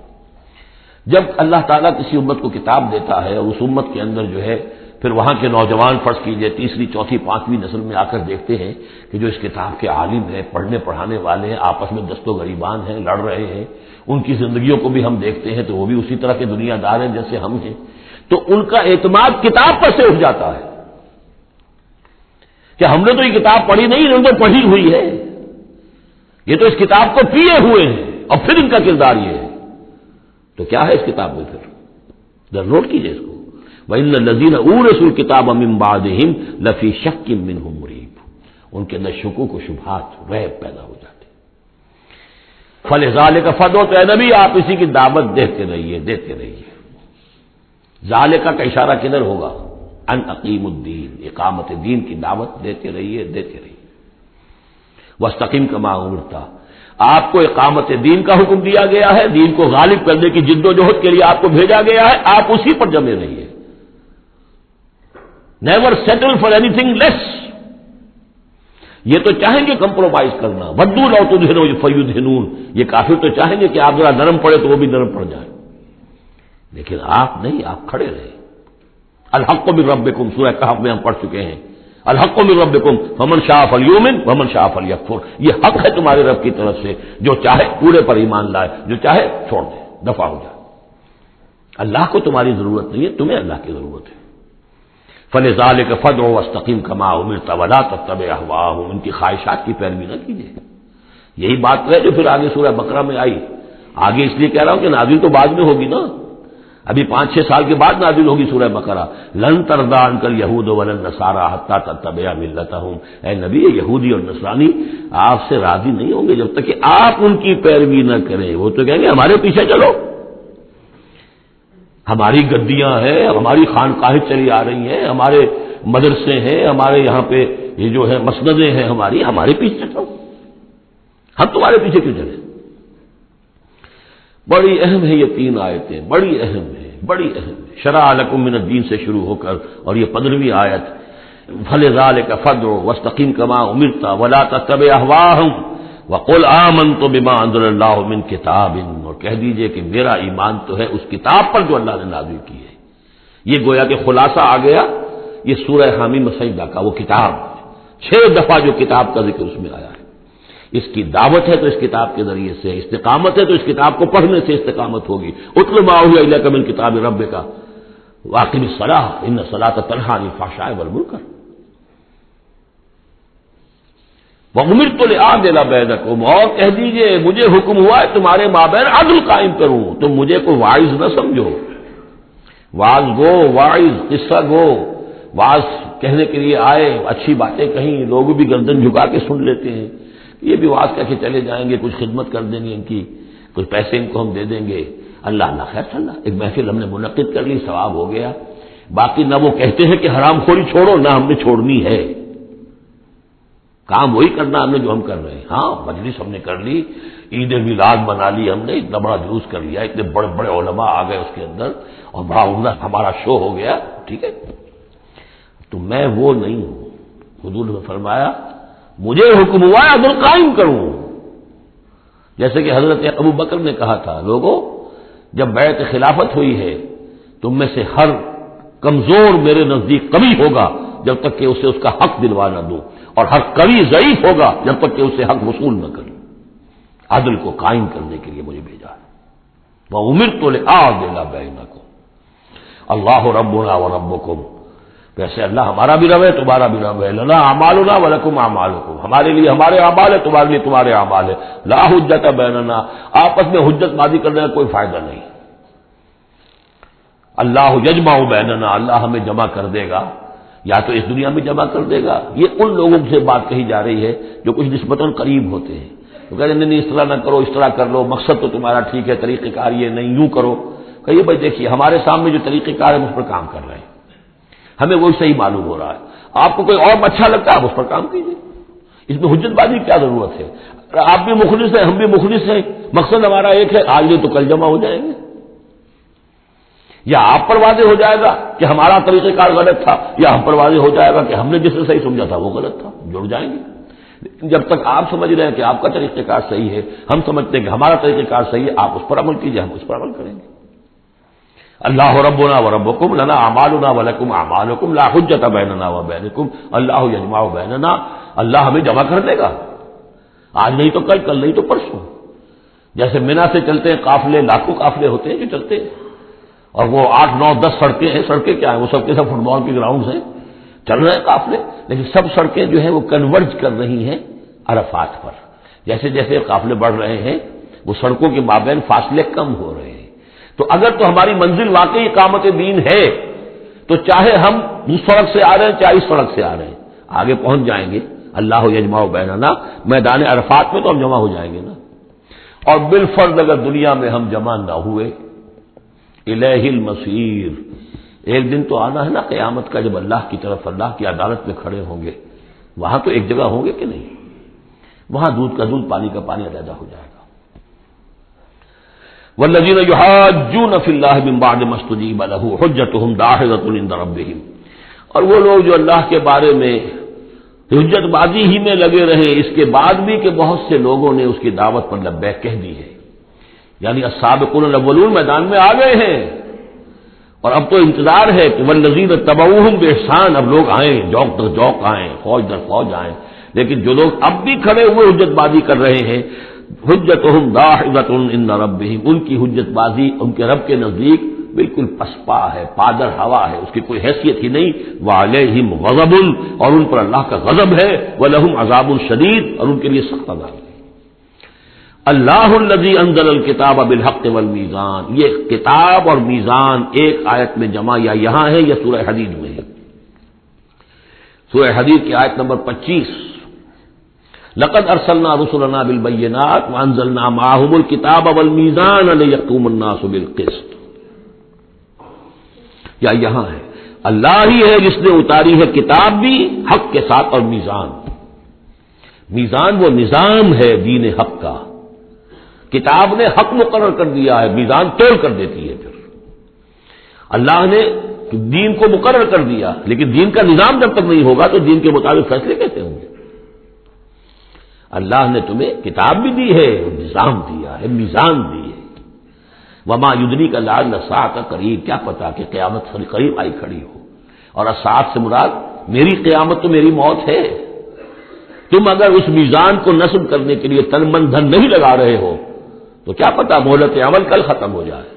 جب اللہ تعالیٰ کسی امت کو کتاب دیتا ہے اور اس امت کے اندر جو ہے پھر وہاں کے نوجوان فرض کیجئے تیسری چوتھی پانچویں نسل میں آ کر دیکھتے ہیں کہ جو اس کتاب کے عالم ہیں، پڑھنے پڑھانے والے ہیں، آپس میں دست و گریبان ہیں، لڑ رہے ہیں، ان کی زندگیوں کو بھی ہم دیکھتے ہیں تو وہ بھی اسی طرح کے دنیا دار ہیں جیسے ہم ہیں، تو ان کا اعتماد کتاب پر سے اٹھ جاتا ہے کہ ہم نے تو یہ کتاب پڑھی نہیں، انہوں نے تو پڑھی ہوئی ہے، یہ تو اس کتاب کو پیے ہوئے ہیں، اور پھر ان کا کردار یہ ہے۔ تو کیا ہے اس کتاب میں؟ پھر ذرا نوٹ کیجئے اس کو۔ وَإِنَّ الَّذِينَ أُورِثُوا الْكِتَابَ مِن بَعْدِهِمْ لَفِي شَكٍّ مِّنْهُ مُرِيبٍ، ان کے اندر شکوک و شبہات ریب پیدا ہو جاتے۔ فَلِذَلِكَ فَادْعُ، تو اے نبی آپ اسی کی دعوت دیتے رہیے، دیتے رہیے۔ ذالکہ کا اشارہ کدھر ہوگا؟ ان اقیم الدین، اقامت دین کی دعوت دیتے رہیے، دیتے رہیے۔ واستقم کما امرت، آپ کو اقامت دین کا حکم دیا گیا ہے، دین کو غالب کرنے کی جد و جہد کے لیے آپ کو بھیجا گیا ہے، آپ اسی پر جمے رہیے۔ Never settle for anything less, یہ تو چاہیں گے کمپرومائز کرنا، ودوا لو تدہنوا فیدہنون، یہ کافر تو چاہیں گے کہ آپ ذرا نرم پڑے تو وہ بھی نرم پڑ جائیں، لیکن آپ نہیں، آپ کھڑے رہے۔ الحق من ربکم، سورہ کہف میں ہم پڑھ چکے ہیں، الحق من ربکم فمن شاء فلیؤمن ومن شاء فلیکفر، یہ حق ہے تمہارے رب کی طرف سے، جو چاہے پورے پر ایمان لائے، جو چاہے چھوڑ دے، دفع ہو جائے۔ اللہ کو تمہاری ضرورت نہیں ہے، تمہیں اللہ کی ضرورت ہے۔ فلذلک فادع واستقم کما امرت ولا تتبع اهواءهم، ان کی خواہشات کی پیروی نہ کیجیے، یہی بات ہے جو پھر آگے سورہ بقرہ میں آئی. آگے اس لیے کہہ رہا ہوں کہ نازل تو بعد میں ہوگی نا، ابھی 5-6 سال کے بعد نازل ہوگی سورہ بقرہ. لن ترضى عنك اليهود ولا النصارى حتى تتبع ملتهم. اے نبی، یہودی اور نصرانی آپ سے راضی نہیں ہوں گے جب تک کہ آپ ان کی پیروی نہ کریں. وہ تو کہیں گے ہمارے پیچھے چلو، ہماری گدیاں ہیں، ہماری خانقاہیں چلی آ رہی ہیں، ہمارے مدرسے ہیں، ہمارے یہاں پہ یہ جو ہے مسندیں ہیں ہمارے پیچھے چلو، ہم تمہارے پیچھے کیوں چلیں. بڑی اہم ہے یہ 3 آیتیں، بڑی اہم ہے، بڑی اہم ہے. شرع لکم من الدین سے شروع ہو کر اور یہ 15ویں آیت فلذلک فادع واستقم کما امرت ولا تتبع اهواءهم وقل آمنت بما انزل اللہ من کتاب. اور کہہ دیجئے کہ میرا ایمان تو ہے اس کتاب پر جو اللہ نے نازل کی ہے. یہ گویا کہ خلاصہ آ گیا یہ سورہ حامیم سجدہ کا، وہ کتاب 6 دفعہ جو کتاب کا ذکر اس میں آیا ہے. اس کی دعوت ہے تو اس کتاب کے ذریعے سے، استقامت ہے تو اس کتاب کو پڑھنے سے استقامت ہوگی. اتل ما اوحی الیک من کتاب ربک واقم الصلاۃ ان الصلاۃ تنہی عن الفحشاء والمنکر وامرت لأعدل بینکم. اور کہہ دیجئے مجھے حکم ہوا ہے تمہارے مابین عدل قائم کروں. تم مجھے کوئی واعظ نہ سمجھو، واعظ گو، واعظ قصہ گو، واعظ کہنے کے لیے آئے، اچھی باتیں کہیں، لوگ بھی گردن جھکا کے سن لیتے ہیں. یہ بھی واعظ کہہ کے چلے جائیں گے، کچھ خدمت کر دیں گے ان کی، کچھ پیسے ان کو ہم دے دیں گے. اللہ نہ خیر صلاح، ایک محفل ہم نے منعقد کر لی، ثواب ہو گیا. باقی نہ وہ کہتے ہیں کہ حرام خوری چھوڑو، نہ ہم نے چھوڑنی ہے. کام وہی کرنا ہم نے جو ہم کر رہے ہیں. ہاں مجلس ہم نے کر لی، عید میلاد منا لی ہم نے، اتنا بڑا جلوس کر لیا، اتنے بڑے بڑے علماء آ گئے اس کے اندر اور بڑا عمدہ ہمارا شو ہو گیا، ٹھیک ہے. تو میں وہ نہیں ہوں. حضور نے فرمایا مجھے حکم ہوا ہے عدل قائم کروں. جیسے کہ حضرت ابو بکر نے کہا تھا، لوگوں جب بیعت خلافت ہوئی ہے تم میں سے ہر کمزور میرے نزدیک قوی ہوگا جب تک کہ اسے اس کا حق دلوا نہ دوں، اور ہر قوی ضعیف ہوگا جب تک کہ اسے حق وصول نہ کروں. عدل کو قائم کرنے کے لیے مجھے بھیجا ہے. وَأُمِرْتُ لِأَعْدِلَ بَيْنَكُمْ اللہ ربنا وربکم. ویسے اللہ ہمارا بھی رب ہے، تمہارا بھی رب ہے. لنا اعمالنا ولکم اعمالکم. ہمارے لیے ہمارے اعمال ہے، تمہارے لیے تمہارے اعمال ہے. لا حجت بیننا. آپس میں حجت بازی کرنے کا کوئی فائدہ نہیں. اللہ یجمع بیننا. اللہ ہمیں جمع کر دے گا، یا تو اس دنیا میں جمع کر دے گا. یہ ان لوگوں سے بات کہی جا رہی ہے جو کچھ نسبتاً قریب ہوتے ہیں. تو کہتے ہیں نہیں اس طرح نہ کرو، اس طرح کر لو، مقصد تو تمہارا ٹھیک ہے، طریقہ کار یہ نہیں، یوں کرو. کہیے بھائی دیکھیے ہمارے سامنے جو طریقہ کار ہے اس پر کام کر رہے ہیں، ہمیں وہی صحیح معلوم ہو رہا ہے. آپ کو کوئی اور اچھا لگتا ہے آپ اس پر کام کیجیے. اس میں حجت بازی کیا ضرورت ہے؟ آپ بھی مخلص ہیں، ہم بھی مخلص ہیں، مقصد ہمارا ایک ہے، آج نہیں تو کل جمع ہو جائیں گے. یا آپ پر واضح ہو جائے گا کہ ہمارا طریقہ کار غلط تھا، یا ہم پر واضح ہو جائے گا کہ ہم نے جسے صحیح سمجھا تھا وہ غلط تھا. جڑ جائیں گے. جب تک آپ سمجھ رہے ہیں کہ آپ کا طریقہ کار صحیح ہے، ہم سمجھتے ہیں کہ ہمارا طریقہ کار صحیح ہے، آپ اس پر عمل کیجیے، ہم اس پر عمل کریں گے. اللہ ربنا وربکم لنا اعمالنا ولکم اعمالکم لا حجت بیننا وبینکم اللہ یجمع بیننا. اللہ ہمیں جمع کر دے گا، آج نہیں تو کل، کل نہیں تو پرسوں. جیسے مینا سے چلتے ہیں قافلے، لاکھوں قافلے ہوتے ہیں جو چلتے ہیں، اور وہ 8 9 10 سڑکیں ہیں. سڑکیں کیا ہیں؟ وہ سب کے سب فٹ بال کے گراؤنڈز ہیں، چل رہے ہیں قافلے. لیکن سب سڑکیں جو ہیں وہ کنورج کر رہی ہیں عرفات پر. جیسے جیسے قافلے بڑھ رہے ہیں وہ سڑکوں کے مابین فاصلے کم ہو رہے ہیں. تو اگر تو ہماری منزل واقعی اقامت دین ہے تو چاہے ہم اس سڑک سے آ رہے ہیں چاہے اس سڑک سے آ رہے ہیں آگے پہنچ جائیں گے. اللہ یجمع بیننا، میدان عرفات میں تو ہم جمع ہو جائیں گے نا. اور بالفرض اگر دنیا میں ہم جمع نہ ہوئے، الیہ المصیر، ایک دن تو آنا ہے نا قیامت کا، جب اللہ کی طرف اللہ کی عدالت میں کھڑے ہوں گے. وہاں تو ایک جگہ ہوں گے کہ نہیں؟ وہاں دودھ کا دودھ، پانی کا پانی علیحدہ ہو جائے گا. والذین یحاجون فی اللہ من بعد ما استجیب لہ حجتہم داحضۃ عند ربہم. اور وہ لوگ جو اللہ کے بارے میں حجت بازی ہی میں لگے رہے اس کے بعد بھی کہ بہت سے لوگوں نے اس کی دعوت پر لبیک کہہ دی ہے، یعنی السابقون الاولون میدان میں آ گئے ہیں. اور اب تو انتظار ہے کہ والذین تبعوہم باحسان، اب لوگ آئیں، جوق در جوق آئیں، فوج در فوج آئیں. لیکن جو لوگ اب بھی کھڑے ہوئے حجت بازی کر رہے ہیں، حجتہم داحضۃ عند ربہم، ان کی حجت بازی ان کے رب کے نزدیک بالکل پسپا ہے، پادر ہوا ہے، اس کی کوئی حیثیت ہی نہیں. وعلیہم غضب، اور ان پر اللہ کا غضب ہے. ولہم عذاب شدید، اور ان کے لیے سخت عذاب ہے. اللہ الذی انزل الکتاب بالحق والمیزان، یہ کتاب اور میزان ایک آیت میں جمع یا یہاں ہے یا سورہ حدید میں ہے؟ سورہ حدید کی آیت نمبر 25، لقد ارسلنا رسلنا بالبینات وانزلنا معهم الکتاب والمیزان لیقوم الناس بالقسط، یا یہاں ہے اللہ ہی ہے جس نے اتاری ہے کتاب بھی حق کے ساتھ اور میزان۔ میزان وہ نظام ہے دین حق کا، کتاب نے حق مقرر کر دیا ہے، میزان توڑ کر دیتی ہے۔ پھر اللہ نے دین کو مقرر کر دیا، لیکن دین کا نظام جب تک نہیں ہوگا تو دین کے مطابق فیصلے کیسے ہوں گے؟ اللہ نے تمہیں کتاب بھی دی ہے، نظام دیا ہے، میزان دی ہے۔ وما یدریک لعل الساعۃ قریب، کیا پتا کہ قیامت قریب آئی کھڑی ہو، اور الساعۃ سے مراد میری قیامت تو میری موت ہے۔ تم اگر اس میزان کو نصب کرنے کے لیے تن من دھن نہیں لگا رہے ہو تو کیا پتا مہلت عمل کل ختم ہو جائے،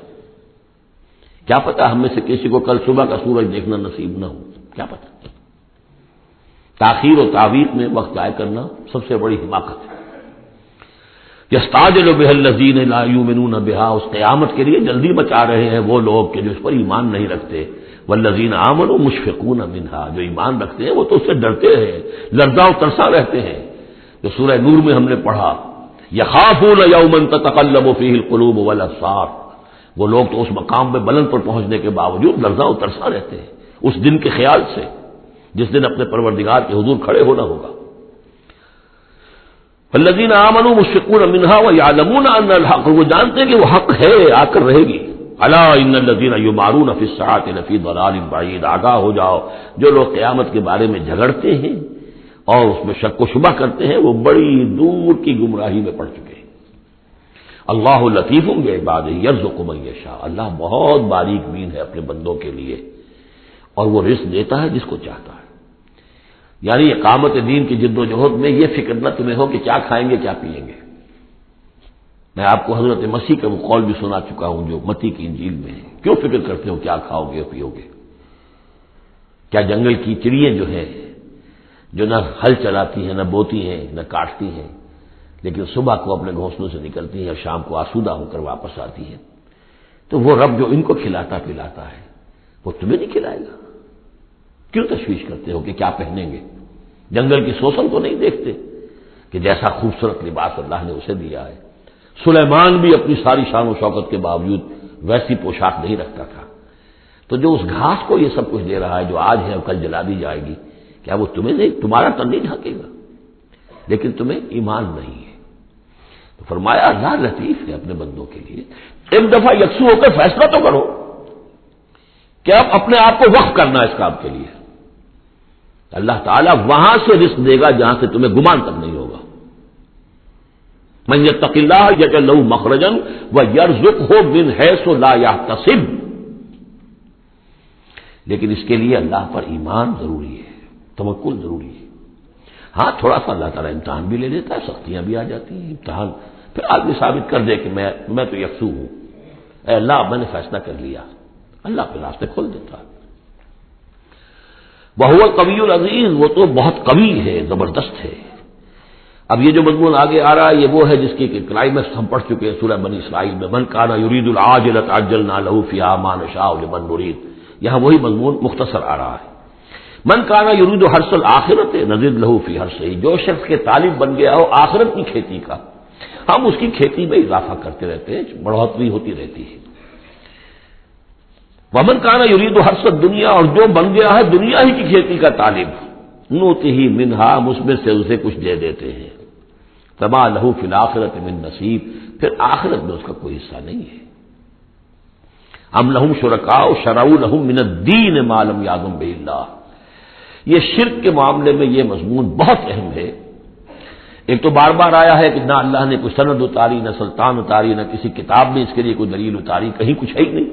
کیا پتا ہم میں سے کسی کو کل صبح کا سورج دیکھنا نصیب نہ ہو، کیا پتا۔ تاخیر و تعویق میں وقت ضائع کرنا سب سے بڑی حماقت ہے۔ یستعجل بها الذین لا یؤمنون بها، اس قیامت کے لیے جلدی مچا رہے ہیں وہ لوگ کہ جو اس پر ایمان نہیں رکھتے۔ والذین آمنوا مشفقون منها، جو ایمان رکھتے ہیں وہ تو اس سے ڈرتے ہیں، لرزاں و ترساں رہتے ہیں۔ جو سورہ نور میں ہم نے پڑھا، یخافون یوما تتقلب فیہ القلوب والابصار، وہ لوگ تو اس مقام پہ بلند پر پہنچنے کے باوجود لرزاں و ترساں رہتے ہیں اس دن کے خیال سے جس دن اپنے پروردگار کے حضور کھڑے ہونا ہوگا۔ الذین آمنوا مشفقون منها ویعلمون ان الحق، وہ جانتے ہیں کہ وہ حق ہے، آ کر رہے گی۔ الا ان الذین یمارون فی الساعۃ لفی ضلال بعید، آگاہ ہو جاؤ جو لوگ قیامت کے بارے میں جھگڑتے ہیں اور اس میں شک و شبہ کرتے ہیں وہ بڑی دور کی گمراہی میں پڑ چکے ہیں۔ اللہ لطیف بعبادہ یرزق من یشاء، اللہ بہت باریک بین ہے اپنے بندوں کے لیے اور وہ رزق دیتا ہے جس کو چاہتا ہے۔ یعنی اقامت دین کی جد و جہد میں یہ فکر نہ تمہیں ہو کہ کیا کھائیں گے کیا پیئیں گے۔ میں آپ کو حضرت مسیح کا وہ قول بھی سنا چکا ہوں جو متی کی انجیل میں ہے، کیوں فکر کرتے ہو کیا کھاؤ گے پیو گے؟ کیا جنگل کی چڑیاں جو ہیں جو نہ ہل چلاتی ہیں نہ بوتی ہیں نہ کاٹتی ہیں لیکن صبح کو اپنے گھونسلوں سے نکلتی ہیں اور شام کو آسودہ ہو کر واپس آتی ہیں، تو وہ رب جو ان کو کھلاتا پلاتا ہے وہ تمہیں نہیں کھلائے گا؟ کیوں تشویش کرتے ہو کہ کیا پہنیں گے؟ جنگل کی سوسن کو نہیں دیکھتے کہ جیسا خوبصورت لباس اللہ نے اسے دیا ہے۔ سلیمان بھی اپنی ساری شان و شوکت کے باوجود ویسی پوشاک نہیں رکھتا تھا۔ تو جو اس گھاس کو یہ سب کچھ دے رہا ہے جو آج ہے اور کل جلا دی جائے گی، کیا وہ تمہیں نہیں، تمہارا تن نہیں ڈھانکے گا؟ لیکن تمہیں ایمان نہیں ہے۔ تو فرمایا اللہ لطیف ہے اپنے بندوں کے لیے، ایک دفعہ یکسو ہو کر فیصلہ تو کرو کہ اب اپنے آپ کو وقف کرنا ہے اس کام کے لیے۔ اللہ تعالیٰ وہاں سے رزق دے گا جہاں سے تمہیں گمان تک نہیں ہوگا۔ من یتق اللہ یجعل لہ مخرجا ویرزقہ من حیث لا یحتسب، لیکن اس کے لیے اللہ پر ایمان ضروری ہے، توکل ضروری ہے۔ ہاں تھوڑا سا اللہ تعالیٰ امتحان بھی لے لیتا ہے، سختیاں بھی آ جاتی ہیں، امتحان پھر آدمی ثابت کر دے کہ میں تو یکسو ہوں، اے اللہ میں نے فیصلہ کر لیا، اللہ پہ راستے کھول دیتا ہے۔ وَهُوَ الْقَوِيُّ الْعَزِيزُ، وہ تو بہت قوی ہے، زبردست ہے۔ اب یہ جو مضمون آگے آ رہا ہے یہ وہ ہے جس کی کلائمیکس ہم پڑھ چکے ہیں سورہ بنی اسرائیل میں، من کان یرید العاجلۃ عجلنا له فیہا ما نشاء لمن نرید، یہاں وہی مضمون مختصر آ رہا ہے۔ من کان یرید حرث الآخرۃ نزد له فی حرثہ، جو شخص کے طالب بن گیا ہو آخرت کی کھیتی کا، ہم اس کی کھیتی میں اضافہ کرتے رہتے ہیں، بڑھوتری ہوتی رہتی ہے۔ ومن کان یرید حرث الدنیا، اور جو بن گیا ہے دنیا ہی کی کھیتی کا طالب، نؤتہ منہا، اس میں سے اسے کچھ دے دیتے ہیں، فما لہ فی الآخرۃ من نصیب، پھر آخرت میں اس کا کوئی حصہ نہیں ہے۔ ام لہم شرکاء شرعوا لہم من الدین ما لم یأذن بہ اللہ، یہ شرک کے معاملے میں یہ مضمون بہت اہم ہے۔ ایک تو بار بار آیا ہے کہ نہ اللہ نے کوئی سند اتاری، نہ سلطان اتاری، نہ کسی کتاب میں اس کے لیے کوئی دلیل اتاری، کہیں کچھ ہے ہی نہیں۔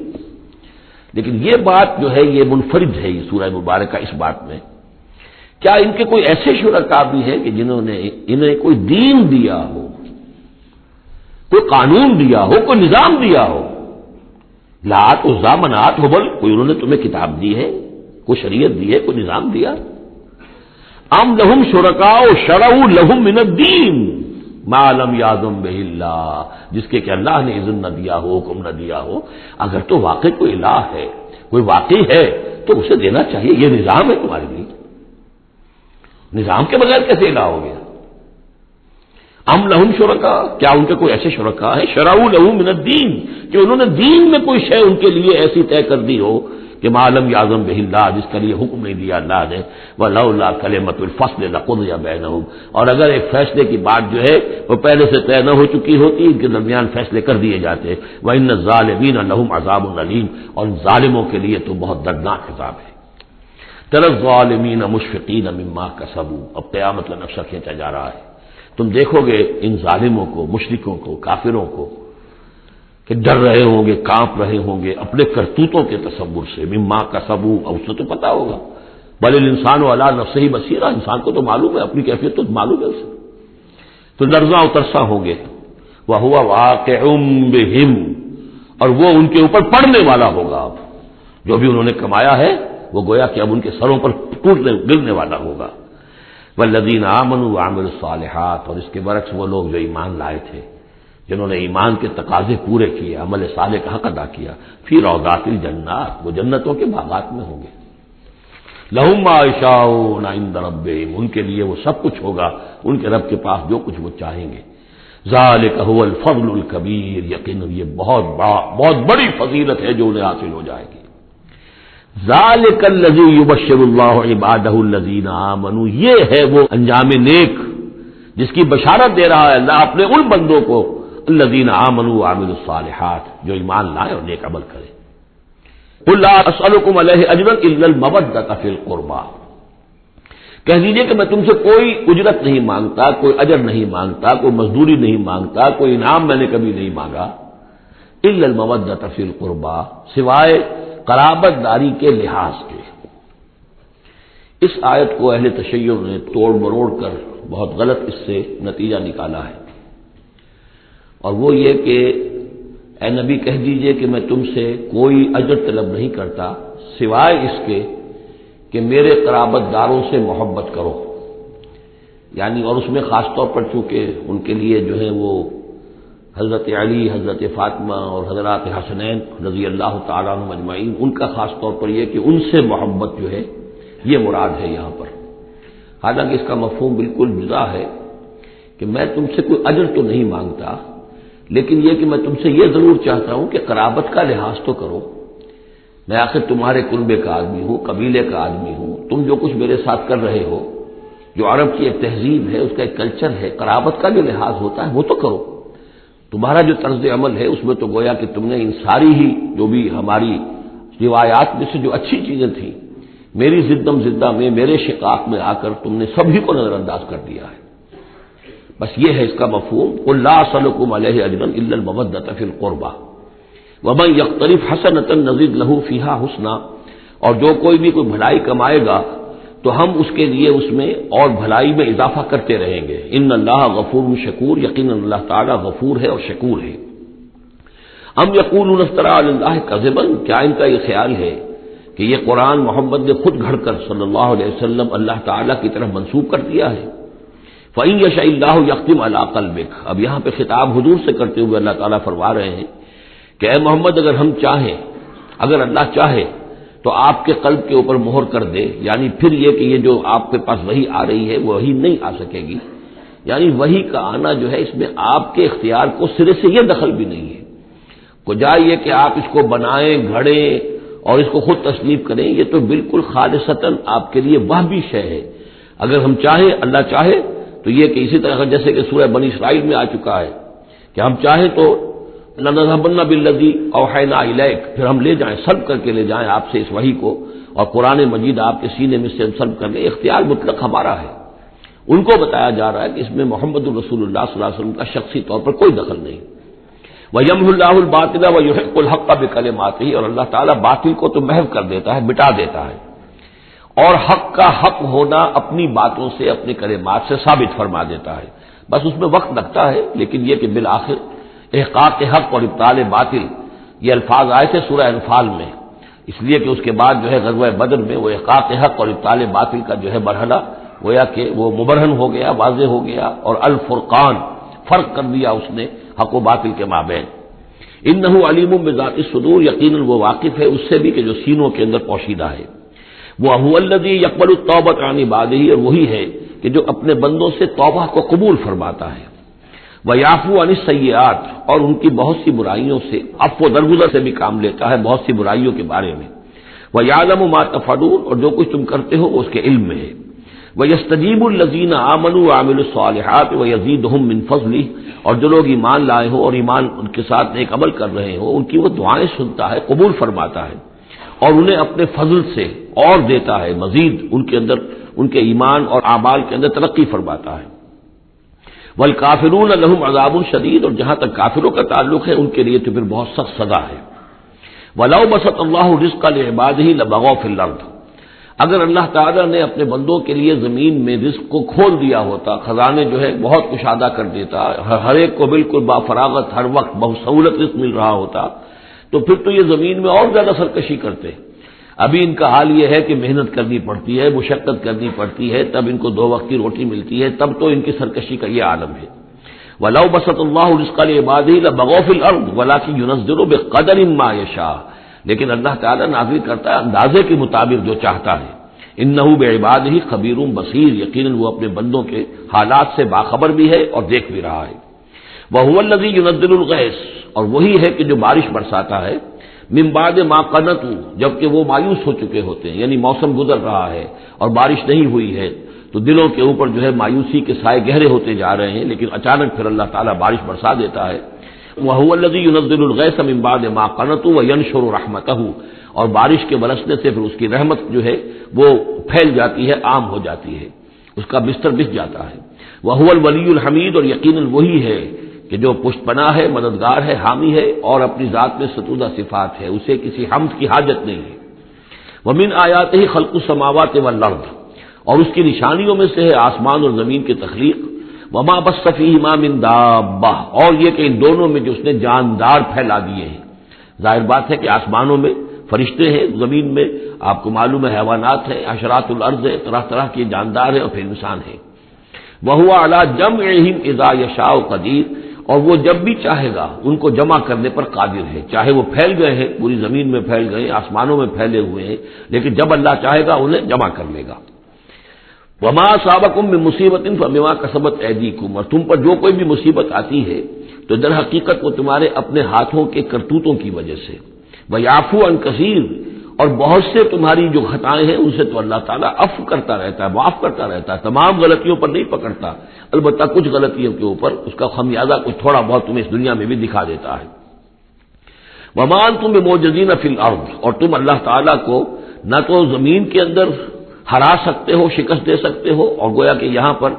لیکن یہ بات جو ہے یہ منفرد ہے یہ سورہ مبارکہ اس بات میں، کیا ان کے کوئی ایسے شرکاء بھی ہیں کہ جنہوں نے انہیں کوئی دین دیا ہو، کوئی قانون دیا ہو، کوئی نظام دیا ہو؟ لات عزا منات ہبل، کوئی انہوں نے تمہیں کتاب دی ہے، کوئی شریعت دی ہے، کوئی نظام دیا؟ ام لہم شرکاء شرعوا لہم من الدین، ما لم یعظم بہ اللہ، جس کے کہ اللہ نے اذن نہ دیا ہو، حکم نہ دیا ہو۔ اگر تو واقعی کوئی الہ ہے، کوئی واقعی ہے، تو اسے دینا چاہیے۔ یہ نظام ہے تمہارے لیے، نظام کے بغیر کیسے الہ ہو گیا؟ ام لہم شرکا، کیا ان کے کوئی ایسے شرکا ہیں شرعوا لہ من الدین، کہ انہوں نے دین میں کوئی شے ان کے لیے ایسی طے کر دی ہو کہ ما لم یعظم بہ اللہ، جس کا لیے حکم نہیں دیا اللہ نے، ولولا کلمۃ الفصل لقضی بینہم، اور اگر ایک فیصلے کی بات جو ہے وہ پہلے سے طے نہ ہو چکی ہوتی، ان کے درمیان فیصلے کر دیے جاتے۔ وان الظالمین لہم عذاب علیم، اور ظالموں کے لیے تو بہت دردناک عذاب ہے۔ تری الظالمین مشفقین مما کسبوا، اب قیامت کا نقشہ کھینچا جا رہا ہے۔ تم دیکھو گے ان ظالموں کو، مشرکوں کو، کافروں کو کہ ڈر رہے ہوں گے، کانپ رہے ہوں گے اپنے کرتوتوں کے تصور سے، مما کسبوا، اور اسے تو پتا ہوگا، بل الانسان علی نفسہ بصیرہ، انسان کو تو معلوم ہے، اپنی کیفیت تو معلوم ہے اسے، تو لرزاں و ترساں ہوں گے۔ وَهُوَ وَاقِعٌ بِهِمْ، اور وہ ان کے اوپر پڑنے والا ہوگا۔ اب جو بھی انہوں نے کمایا ہے وہ گویا کہ اب ان کے سروں پر ٹوٹنے گرنے والا ہوگا۔ والذین آمنوا وعملوا الصالحات، اور اس کے برعکس وہ لوگ جو ایمان لائے تھے، جنہوں نے ایمان کے تقاضے پورے کیے، عمل صالح کا حق ادا کیا، فی روضات الجنات، وہ جنتوں کے باغات میں ہوں گے۔ لہم ما یشاءون عند ربہم، ان کے لیے وہ سب کچھ ہوگا ان کے رب کے پاس جو کچھ وہ چاہیں گے۔ ذالک هو الفضل الکبیر، یقینا یہ بہت بڑی فضیلت ہے جو انہیں حاصل ہو جائے گی۔ ذالک الذی یبشر اللہ عبادہ الذین آمنوا، یہ ہے وہ انجام نیک جس کی بشارت دے رہا ہے اللہ اپنے ان بندوں کو، الذین آمنوا وعملوا الصالحات، جو ایمان لائے اور نیک عمل کرے۔ قل لا اسألکم علیہ اجرا الا المودۃ فی القربى، کہہ دیجئے کہ میں تم سے کوئی اجرت نہیں مانگتا، کوئی اجر نہیں مانگتا، کوئی مزدوری نہیں مانگتا، کوئی انعام میں نے کبھی نہیں مانگا، الا المودۃ فی القربى، سوائے قرابت داری کے لحاظ کے۔ اس آیت کو اہل تشیع نے توڑ مروڑ کر بہت غلط اس سے نتیجہ نکالا ہے، اور وہ یہ کہ اے نبی کہہ دیجئے کہ میں تم سے کوئی اجر طلب نہیں کرتا سوائے اس کے کہ میرے قرابت داروں سے محبت کرو، یعنی اور اس میں خاص طور پر چونکہ ان کے لیے جو ہے وہ حضرت علی، حضرت فاطمہ اور حضرات حسنین رضی اللہ تعالیٰ عنہم اجمعین، ان کا خاص طور پر یہ کہ ان سے محبت جو ہے یہ مراد ہے یہاں پر۔ حالانکہ اس کا مفہوم بالکل جدا ہے کہ میں تم سے کوئی اجر تو نہیں مانگتا، لیکن یہ کہ میں تم سے یہ ضرور چاہتا ہوں کہ قرابت کا لحاظ تو کرو، میں آخر تمہارے کنبے کا آدمی ہوں، قبیلے کا آدمی ہوں، تم جو کچھ میرے ساتھ کر رہے ہو، جو عرب کی ایک تہذیب ہے، اس کا ایک کلچر ہے، قرابت کا جو لحاظ ہوتا ہے وہ تو کرو۔ تمہارا جو طرز عمل ہے اس میں تو گویا کہ تم نے ان ساری ہی جو بھی ہماری روایات میں سے جو اچھی چیزیں تھیں، میری زدم زدہ میں، میرے شقاق میں آ کر تم نے سبھی کو نظر انداز کر دیا ہے۔ بس یہ ہے اس کا مفہوم۔ قل لا اسألکم علیہ اجرا الا المودۃ فی القربى ومن یقترف حسنۃ نزد لہ فیہا حسنا، اور جو کوئی بھی کوئی بھلائی کمائے گا تو ہم اس کے لیے اس میں اور بھلائی میں اضافہ کرتے رہیں گے۔ ان اللہ غفور شکور، یقینا اللہ تعالیٰ غفور ہے اور شکور ہے۔ ام یقولون افترى علی اللہ کذبا، کیا ان کا یہ خیال ہے کہ یہ قرآن محمد نے خود گھڑ کر صلی اللہ علیہ وسلم اللہ تعالیٰ کی طرف منسوب کر دیا ہے؟ فإن یشاء اللہ یختم علی قلبک، اب یہاں پہ خطاب حضور سے کرتے ہوئے اللہ تعالیٰ فرما رہے ہیں کہ اے محمد اگر ہم چاہیں، اگر اللہ چاہے تو آپ کے قلب کے اوپر مہر کر دے، یعنی پھر یہ کہ یہ جو آپ کے پاس وحی آ رہی ہے وہی نہیں آ سکے گی، یعنی وحی کا آنا جو ہے اس میں آپ کے اختیار کو سرے سے یہ دخل بھی نہیں ہے، کجا یہ کہ آپ اس کو بنائیں، گھڑیں اور اس کو خود تصنیف کریں، یہ تو بالکل خالصتاً آپ کے لیے وہبی شے ہے۔ اگر ہم چاہیں، اللہ چاہے تو یہ کہ اسی طرح جیسے کہ سورہ بنی اسرائیل میں آ چکا ہے کہ ہم چاہیں تو لنذهبن بالذی اوحینا الیک، پھر ہم لے جائیں، سلب کر کے لے جائیں آپ سے اس وحی کو، اور قرآن مجید آپ کے سینے میں سے ہم سلب کر لیں، اختیار مطلق ہمارا ہے۔ ان کو بتایا جا رہا ہے کہ اس میں محمد الرسول اللہ صلی اللہ علیہ وسلم کا شخصی طور پر کوئی دخل نہیں۔ وَيَمْحُ اللَّهُ الْبَاطِلَ وَيُحِقُّ الْحَقَّ بِكَلِمَاتِهِ، اور اللہ تعالیٰ باطل کو تو محو کر دیتا ہے، مٹا دیتا ہے، اور حق کا حق ہونا اپنی باتوں سے، اپنی کلمات سے ثابت فرما دیتا ہے۔ بس اس میں وقت لگتا ہے، لیکن یہ کہ بالآخر احقاق حق اور ابطال باطل، یہ الفاظ آئے تھے سورہ انفال میں، اس لیے کہ اس کے بعد جو ہے غزوہ بدر میں وہ احقاق حق اور ابطال باطل کا جو ہے مرحلہ گویا کہ وہ مبرہن ہو گیا، واضح ہو گیا، اور الفرقان فرق کر دیا اس نے حق و باطل کے مابین۔ انہ علیم بذات الصدور، یقیناً وہ واقف ہے اس سے بھی کہ جو سینوں کے اندر پوشیدہ ہے۔ وَهُوَ الَّذِي يَقْبَلُ التَّوْبَةَ عَنْ عِبَادِهِ، اور وہی ہے کہ جو اپنے بندوں سے توبہ کو قبول فرماتا ہے۔ وَيَعْفُو عَنِ السَّيِّئَاتِ، اور ان کی بہت سی برائیوں سے عفو و درگزر سے بھی کام لیتا ہے بہت سی برائیوں کے بارے میں۔ وَيَعْلَمُ مَا تَفْعَلُونَ، اور جو کچھ تم کرتے ہو وہ اس کے علم میں ہے۔ وَيَسْتَجِيبُ الَّذِينَ آمَنُوا وَعَمِلُوا الصَّالِحَاتِ وَيَزِيدُهُم مِّن فَضْلِهِ، اور جو لوگ ایمان لائے ہو اور ایمان ان کے ساتھ نیک عمل کر رہے ہو ان کی وہ دعائیں سنتا ہے، قبول فرماتا ہے، اور انہیں اپنے فضل سے اور دیتا ہے، مزید ان کے اندر ان کے ایمان اور اعمال کے اندر ترقی فرماتا ہے۔ والکافرون لہم عذاب شدید، اور جہاں تک کافروں کا تعلق ہے ان کے لیے تو پھر بہت سخت سزا ہے۔ وَلَوْ بَسَطَ اللَّهُ الرِّزْقَ لِعِبَادِهِ لَبَغَوْا فِي الْأَرْضِ، اگر اللہ تعالیٰ نے اپنے بندوں کے لیے زمین میں رزق کو کھول دیا ہوتا، خزانے جو ہے بہت کشادہ کر دیتا، ہر ایک کو بالکل بافراغت ہر وقت بہت سہولت رزق مل رہا ہوتا، تو پھر تو یہ زمین میں اور زیادہ سرکشی کرتے۔ ابھی ان کا حال یہ ہے کہ محنت کرنی پڑتی ہے، مشقت کرنی پڑتی ہے، تب ان کو 2 وقت کی روٹی ملتی ہے، تب تو ان کی سرکشی کا یہ عالم ہے۔ وَلَوْ بَسَطَ اللَّهُ الرِّزْقَ لِعِبَادِهِ لَبَغَوْا فِي الْأَرْضِ وَلَٰكِن يُنَزِّلُ بِقَدَرٍ مَّا يَشَاءُ، لیکن اللہ تعالیٰ نازل کرتا ہے اندازے کے مطابق جو چاہتا ہے۔ انہ بعبادہ خبیر بصیر، یقیناً وہ اپنے بندوں کے حالات سے باخبر بھی ہے اور دیکھ بھی رہا ہے۔ وہو الذی ينزل الغیث، اور وہی ہے کہ جو بارش برساتا ہے، من بعد ما قنطوا، جبکہ وہ مایوس ہو چکے ہوتے ہیں، یعنی موسم گزر رہا ہے اور بارش نہیں ہوئی ہے تو دلوں کے اوپر جو ہے مایوسی کے سائے گہرے ہوتے جا رہے ہیں، لیکن اچانک پھر اللہ تعالیٰ بارش برسا دیتا ہے۔ وہو الذی ينزل الغیث من بعد ما قنطوا وینشر رحمتہ، اور بارش کے برسنے سے پھر اس کی رحمت جو ہے وہ پھیل جاتی ہے، عام ہو جاتی ہے، اس کا بستر بچھ جاتا ہے۔ وَهُوَ الْوَلِيُّ الْحَمِيدُ، اور یقیناً وہی ہے کہ جو پشت پناہ ہے، مددگار ہے، حامی ہے، اور اپنی ذات میں ستودہ صفات ہے، اسے کسی حمد کی حاجت نہیں ہے۔ وَمِنْ آیَاتِهِ خَلْقُ السَّمَاوَاتِ وَالْأَرْضِ، اور اس کی نشانیوں میں سے ہے آسمان اور زمین کی تخلیق۔ وَمَا بَثَّ فِيهِمَا مِنْ دَابَّةٍ، اور یہ کہ ان دونوں میں جو اس نے جاندار پھیلا دیے ہیں۔ ظاہر بات ہے کہ آسمانوں میں فرشتے ہیں، زمین میں آپ کو معلوم ہے حیوانات ہیں، حشرات الارض ہے، طرح طرح کے جاندار ہیں، اور پھر انسان ہے۔ وَهُوَ عَلَىٰ جَمْعِهِمْ إِذَا يَشَاءُ قَدِيرٌ، اور وہ جب بھی چاہے گا ان کو جمع کرنے پر قادر ہے، چاہے وہ پھیل گئے ہیں، پوری زمین میں پھیل گئے ہیں، آسمانوں میں پھیلے ہوئے ہیں، لیکن جب اللہ چاہے گا انہیں جمع کر لے گا۔ وَمَا أَصَابَكُم مِّن مُّصِيبَةٍ فَبِمَا كَسَبَتْ أَيْدِيكُمْ، اور تم پر جو کوئی بھی مصیبت آتی ہے تو در حقیقت وہ تمہارے اپنے ہاتھوں کے کرتوتوں کی وجہ سے۔ وَيَعْفُو عَن كَثِيرٍ، اور بہت سے تمہاری جو خطائیں ہیں ان سے تو اللہ تعالیٰ عفو کرتا رہتا ہے، معاف کرتا رہتا ہے، تمام غلطیوں پر نہیں پکڑتا، البتہ کچھ غلطیوں کے اوپر اس کا خمیازہ کچھ تھوڑا بہت تمہیں اس دنیا میں بھی دکھا دیتا ہے۔ وَمَا أَنتُم بِمُعْجِزِينَ فِي الْأَرْضِ، اور تم اللہ تعالیٰ کو نہ تو زمین کے اندر ہرا سکتے ہو، شکست دے سکتے ہو، اور گویا کہ یہاں پر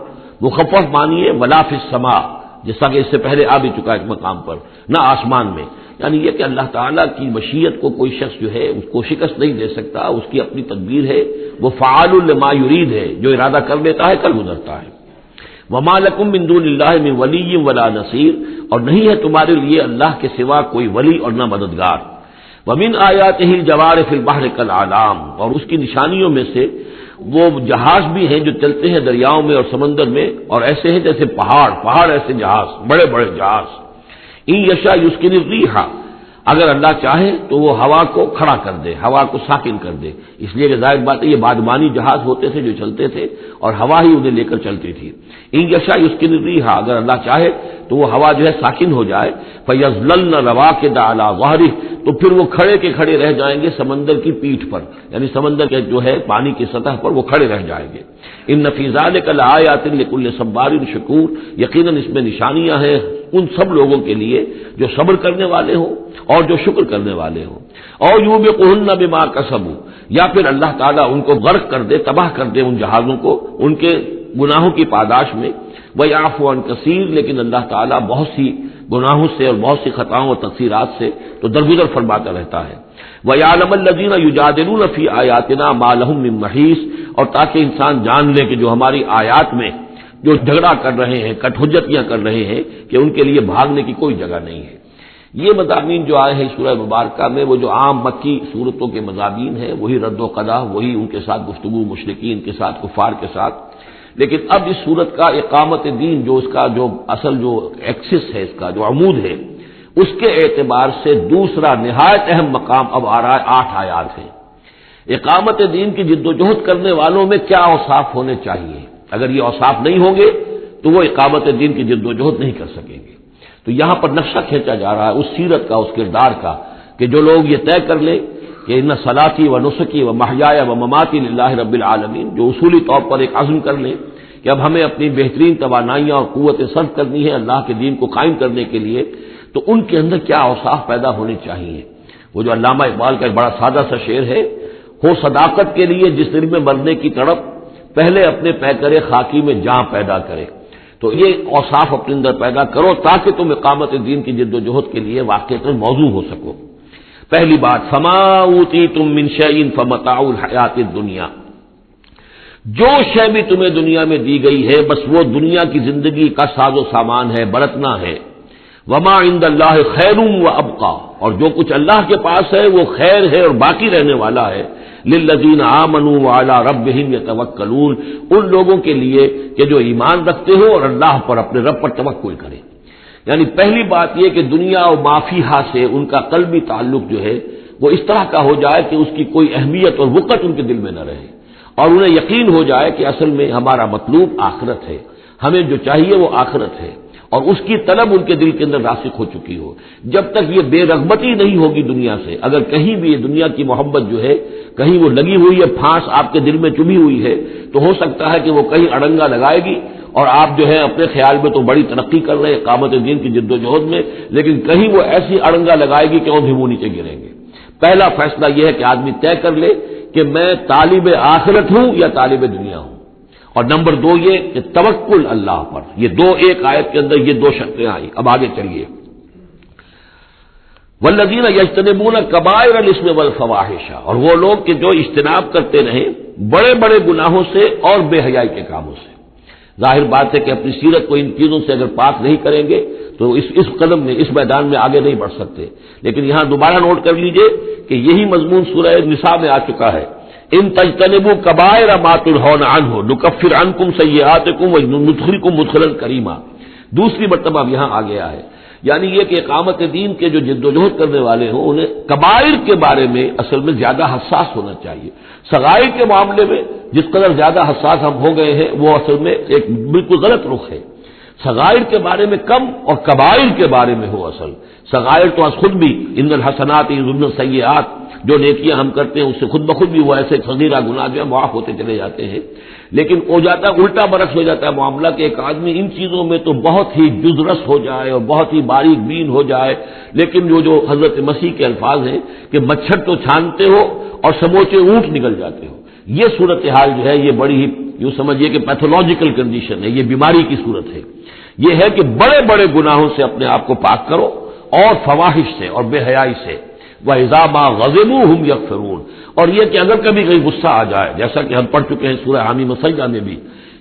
مخفف مانیے ولا فی السماء، جیسا کہ اس سے پہلے آ بھی چکا ایک مقام پر، نہ آسمان میں، یعنی یہ کہ اللہ تعالیٰ کی مشیت کو کوئی شخص جو ہے اس کو شکست نہیں دے سکتا، اس کی اپنی تدبیر ہے، وہ فعال لما یرید ہے، جو ارادہ کر لیتا ہے کر گزرتا ہے۔ وما لکم من دون اللہ من ولی ولا نصیر، اور نہیں ہے تمہارے لیے اللہ کے سوا کوئی ولی اور نہ مددگار۔ ومن آیاتہ الجوار فی البحر کالأعلام، اور اس کی نشانیوں میں سے وہ جہاز بھی ہیں جو چلتے ہیں دریاؤں میں اور سمندر میں، اور ایسے ہیں جیسے پہاڑ ایسے جہاز، بڑے بڑے جہاز۔ ان یشاء یسکن الریح، اگر اللہ چاہے تو وہ ہوا کو کھڑا کر دے، ہوا کو ساکن کر دے، اس لیے کہ ظاہر بات ہے یہ بادبانی جہاز ہوتے تھے جو چلتے تھے اور ہوا ہی انہیں لے کر چلتی تھی۔ ان یشاء یسکن الریح، اگر اللہ چاہے تو وہ ہوا جو ہے ساکن ہو جائے، فیظللن رواکد علی ظہرہ، تو پھر وہ کھڑے کے کھڑے رہ جائیں گے سمندر کی پیٹھ پر، یعنی سمندر کے جو ہے پانی کی سطح پر وہ کھڑے رہ جائیں گے۔ ان فی ذلک لآیات لکل صبار شکور، یقیناً اس میں نشانیاں ہیں ان سب لوگوں کے لیے جو صبر کرنے والے ہوں اور جو شکر کرنے والے ہوں۔ اور یوبقہن بما کسبوا، یا پھر اللہ تعالیٰ ان کو غرق کر دے، تباہ کر دے ان جہازوں کو ان کے گناہوں کی پاداش میں۔ وَيَعْفُو عَن كَثِيرٍ، لیکن اللہ تعالیٰ بہت سی گناہوں سے اور بہت سی خطاؤں اور تقصیرات سے تو درگزر فرماتا رہتا ہے۔ وَيَعْلَمَ الَّذِينَ يُجَادِلُونَ فِي آيَاتِنَا مَا لَهُم مِّن مَّحِيصٍ، اور تاکہ انسان جان لے کہ جو ہماری آیات میں جو جھگڑا کر رہے ہیں، کٹ حجتیاں کر رہے ہیں، کہ ان کے لیے بھاگنے کی کوئی جگہ نہیں ہے۔ یہ مضامین جو آئے ہیں سورہ مبارکہ میں وہ جو عام مکی صورتوں کے مضامین ہیں، وہی رد و قضا، وہی ان کے ساتھ گفتگو، مشرکین کے ساتھ، کفار کے ساتھ، لیکن اب اس صورت کا اقامت دین جو اس کا جو اصل جو ایکسس ہے، اس کا جو عمود ہے، اس کے اعتبار سے دوسرا نہایت اہم مقام اب آ رہا ہے 8 آیات ہیں۔ اقامت دین کی جد و جہد کرنے والوں میں کیا اوصاف ہونے چاہیے؟ اگر یہ اوصاف نہیں ہوں گے تو وہ اقامت دین کی جد و جہد نہیں کر سکیں گے۔ تو یہاں پر نقشہ کھینچا جا رہا ہے اس سیرت کا، اس کردار کا، کہ جو لوگ یہ طے کر لیں کہ ان صلاتی و نسکی و محیای و مماتی للہ رب العالمین، جو اصولی طور پر ایک عزم کر لیں کہ اب ہمیں اپنی بہترین توانائیاں اور قوتیں صرف کرنی ہے اللہ کے دین کو قائم کرنے کے لیے، تو ان کے اندر کیا اوصاف پیدا ہونے چاہیے۔ وہ جو علامہ اقبال کا ایک بڑا سادہ سا شعر ہے، ہو صداقت کے لیے جس دل میں مرنے کی تڑپ، پہلے اپنے پیکرے خاکی میں جاں پیدا کرے۔ تو یہ اوصاف اپنے اندر پیدا کرو تاکہ تم اقامت دین کی جد و جہد کے لیے واقعتاً موضوع ہو سکو۔ پہلی بات، فما اوتیتم من شیء فمتاع الحیات الدنیا، جو شے بھی تمہیں دنیا میں دی گئی ہے بس وہ دنیا کی زندگی کا ساز و سامان ہے، برتنا ہے۔ وما عند اللہ خیر و ابقا، اور جو کچھ اللہ کے پاس ہے وہ خیر ہے اور باقی رہنے والا ہے۔ للذین آمنوا وعلی ربہم یتوکلون، ان لوگوں کے لیے کہ جو ایمان رکھتے ہو اور اللہ پر، اپنے رب پر توکل کریں۔ یعنی پہلی بات یہ کہ دنیا و ما فیہا سے ان کا قلبی تعلق جو ہے وہ اس طرح کا ہو جائے کہ اس کی کوئی اہمیت اور وقت ان کے دل میں نہ رہے، اور انہیں یقین ہو جائے کہ اصل میں ہمارا مطلوب آخرت ہے، ہمیں جو چاہیے وہ آخرت ہے، اور اس کی طلب ان کے دل کے اندر راسخ ہو چکی ہو۔ جب تک یہ بے رغبتی نہیں ہوگی دنیا سے، اگر کہیں بھی یہ دنیا کی محبت جو ہے کہیں وہ لگی ہوئی ہے، پھانس آپ کے دل میں چبھی ہوئی ہے، تو ہو سکتا ہے کہ وہ کہیں اڑنگا لگائے گی اور آپ جو ہے اپنے خیال میں تو بڑی ترقی کر رہے ہیں اقامت دین کی جد و جہد میں، لیکن کہیں وہ ایسی اڑنگا لگائے گی کہ اور بھی وہ نیچے گریں گے۔ پہلا فیصلہ یہ ہے کہ آدمی طے کر لے کہ میں طالب آخرت ہوں یا طالب دنیا ہوں، اور نمبر 2 یہ کہ توکل اللہ پر۔ یہ دو ایک آیت کے اندر یہ 2 شرطیں آئی۔ اب آگے چلیے، والذین یجتنبون کبائر الاسم والفواحش، اور وہ لوگ کہ جو اجتناب کرتے رہیں بڑے بڑے گناہوں سے اور بے حیائی کے کاموں سے۔ ظاہر بات ہے کہ اپنی سیرت کو ان چیزوں سے اگر پاک نہیں کریں گے تو اس قدم میں، اس میدان میں آگے نہیں بڑھ سکتے۔ لیکن یہاں دوبارہ نوٹ کر لیجئے کہ یہی مضمون سورہ نساء میں آ چکا ہے، ان تجتنبوا کبائر ما تنہون عنہ نکفر عنکم سیئاتکم وندخلکم مدخلا کریما۔ دوسری مرتبہ اب یہاں آ گیا ہے، یعنی یہ کہ اقامت دین کے جو جد و جہد کرنے والے ہوں انہیں کبائر کے بارے میں اصل میں زیادہ حساس ہونا چاہیے۔ صغائر کے معاملے میں جس قدر زیادہ حساس ہم ہو گئے ہیں وہ اصل میں ایک بالکل غلط رخ ہے۔ صغائر کے بارے میں کم اور کبائر کے بارے میں ہو اصل۔ صغائر تو از خود بھی ان الحسنات یذهبن السیئات، جو نیکیاں ہم کرتے ہیں اس سے خود بخود بھی وہ ایسے صغیرہ گناہ جو ہے معاف ہوتے چلے جاتے ہیں، لیکن ہو جاتا ہے الٹا برعکس ہو جاتا ہے معاملہ کہ ایک آدمی ان چیزوں میں تو بہت ہی جزرس ہو جائے اور بہت ہی باریک بین ہو جائے، لیکن جو حضرت مسیح کے الفاظ ہیں کہ مچھر تو چھانتے ہو اور سموچے اونٹ نکل جاتے ہو، یہ صورتحال جو ہے یہ بڑی ہی یوں سمجھیے کہ پیتھولوجیکل کنڈیشن ہے، یہ بیماری کی صورت ہے۔ یہ ہے کہ بڑے بڑے گناہوں سے اپنے آپ کو پاک کرو اور فواحش سے اور بے حیائی سے۔ وَإِذَا مَا غَضِبُوا هُمْ يَغْفِرُونَ، اور یہ کہ اگر کبھی کہیں غصہ آ جائے، جیسا کہ ہم پڑھ چکے ہیں سورہ حامیم سجدہ میں بھی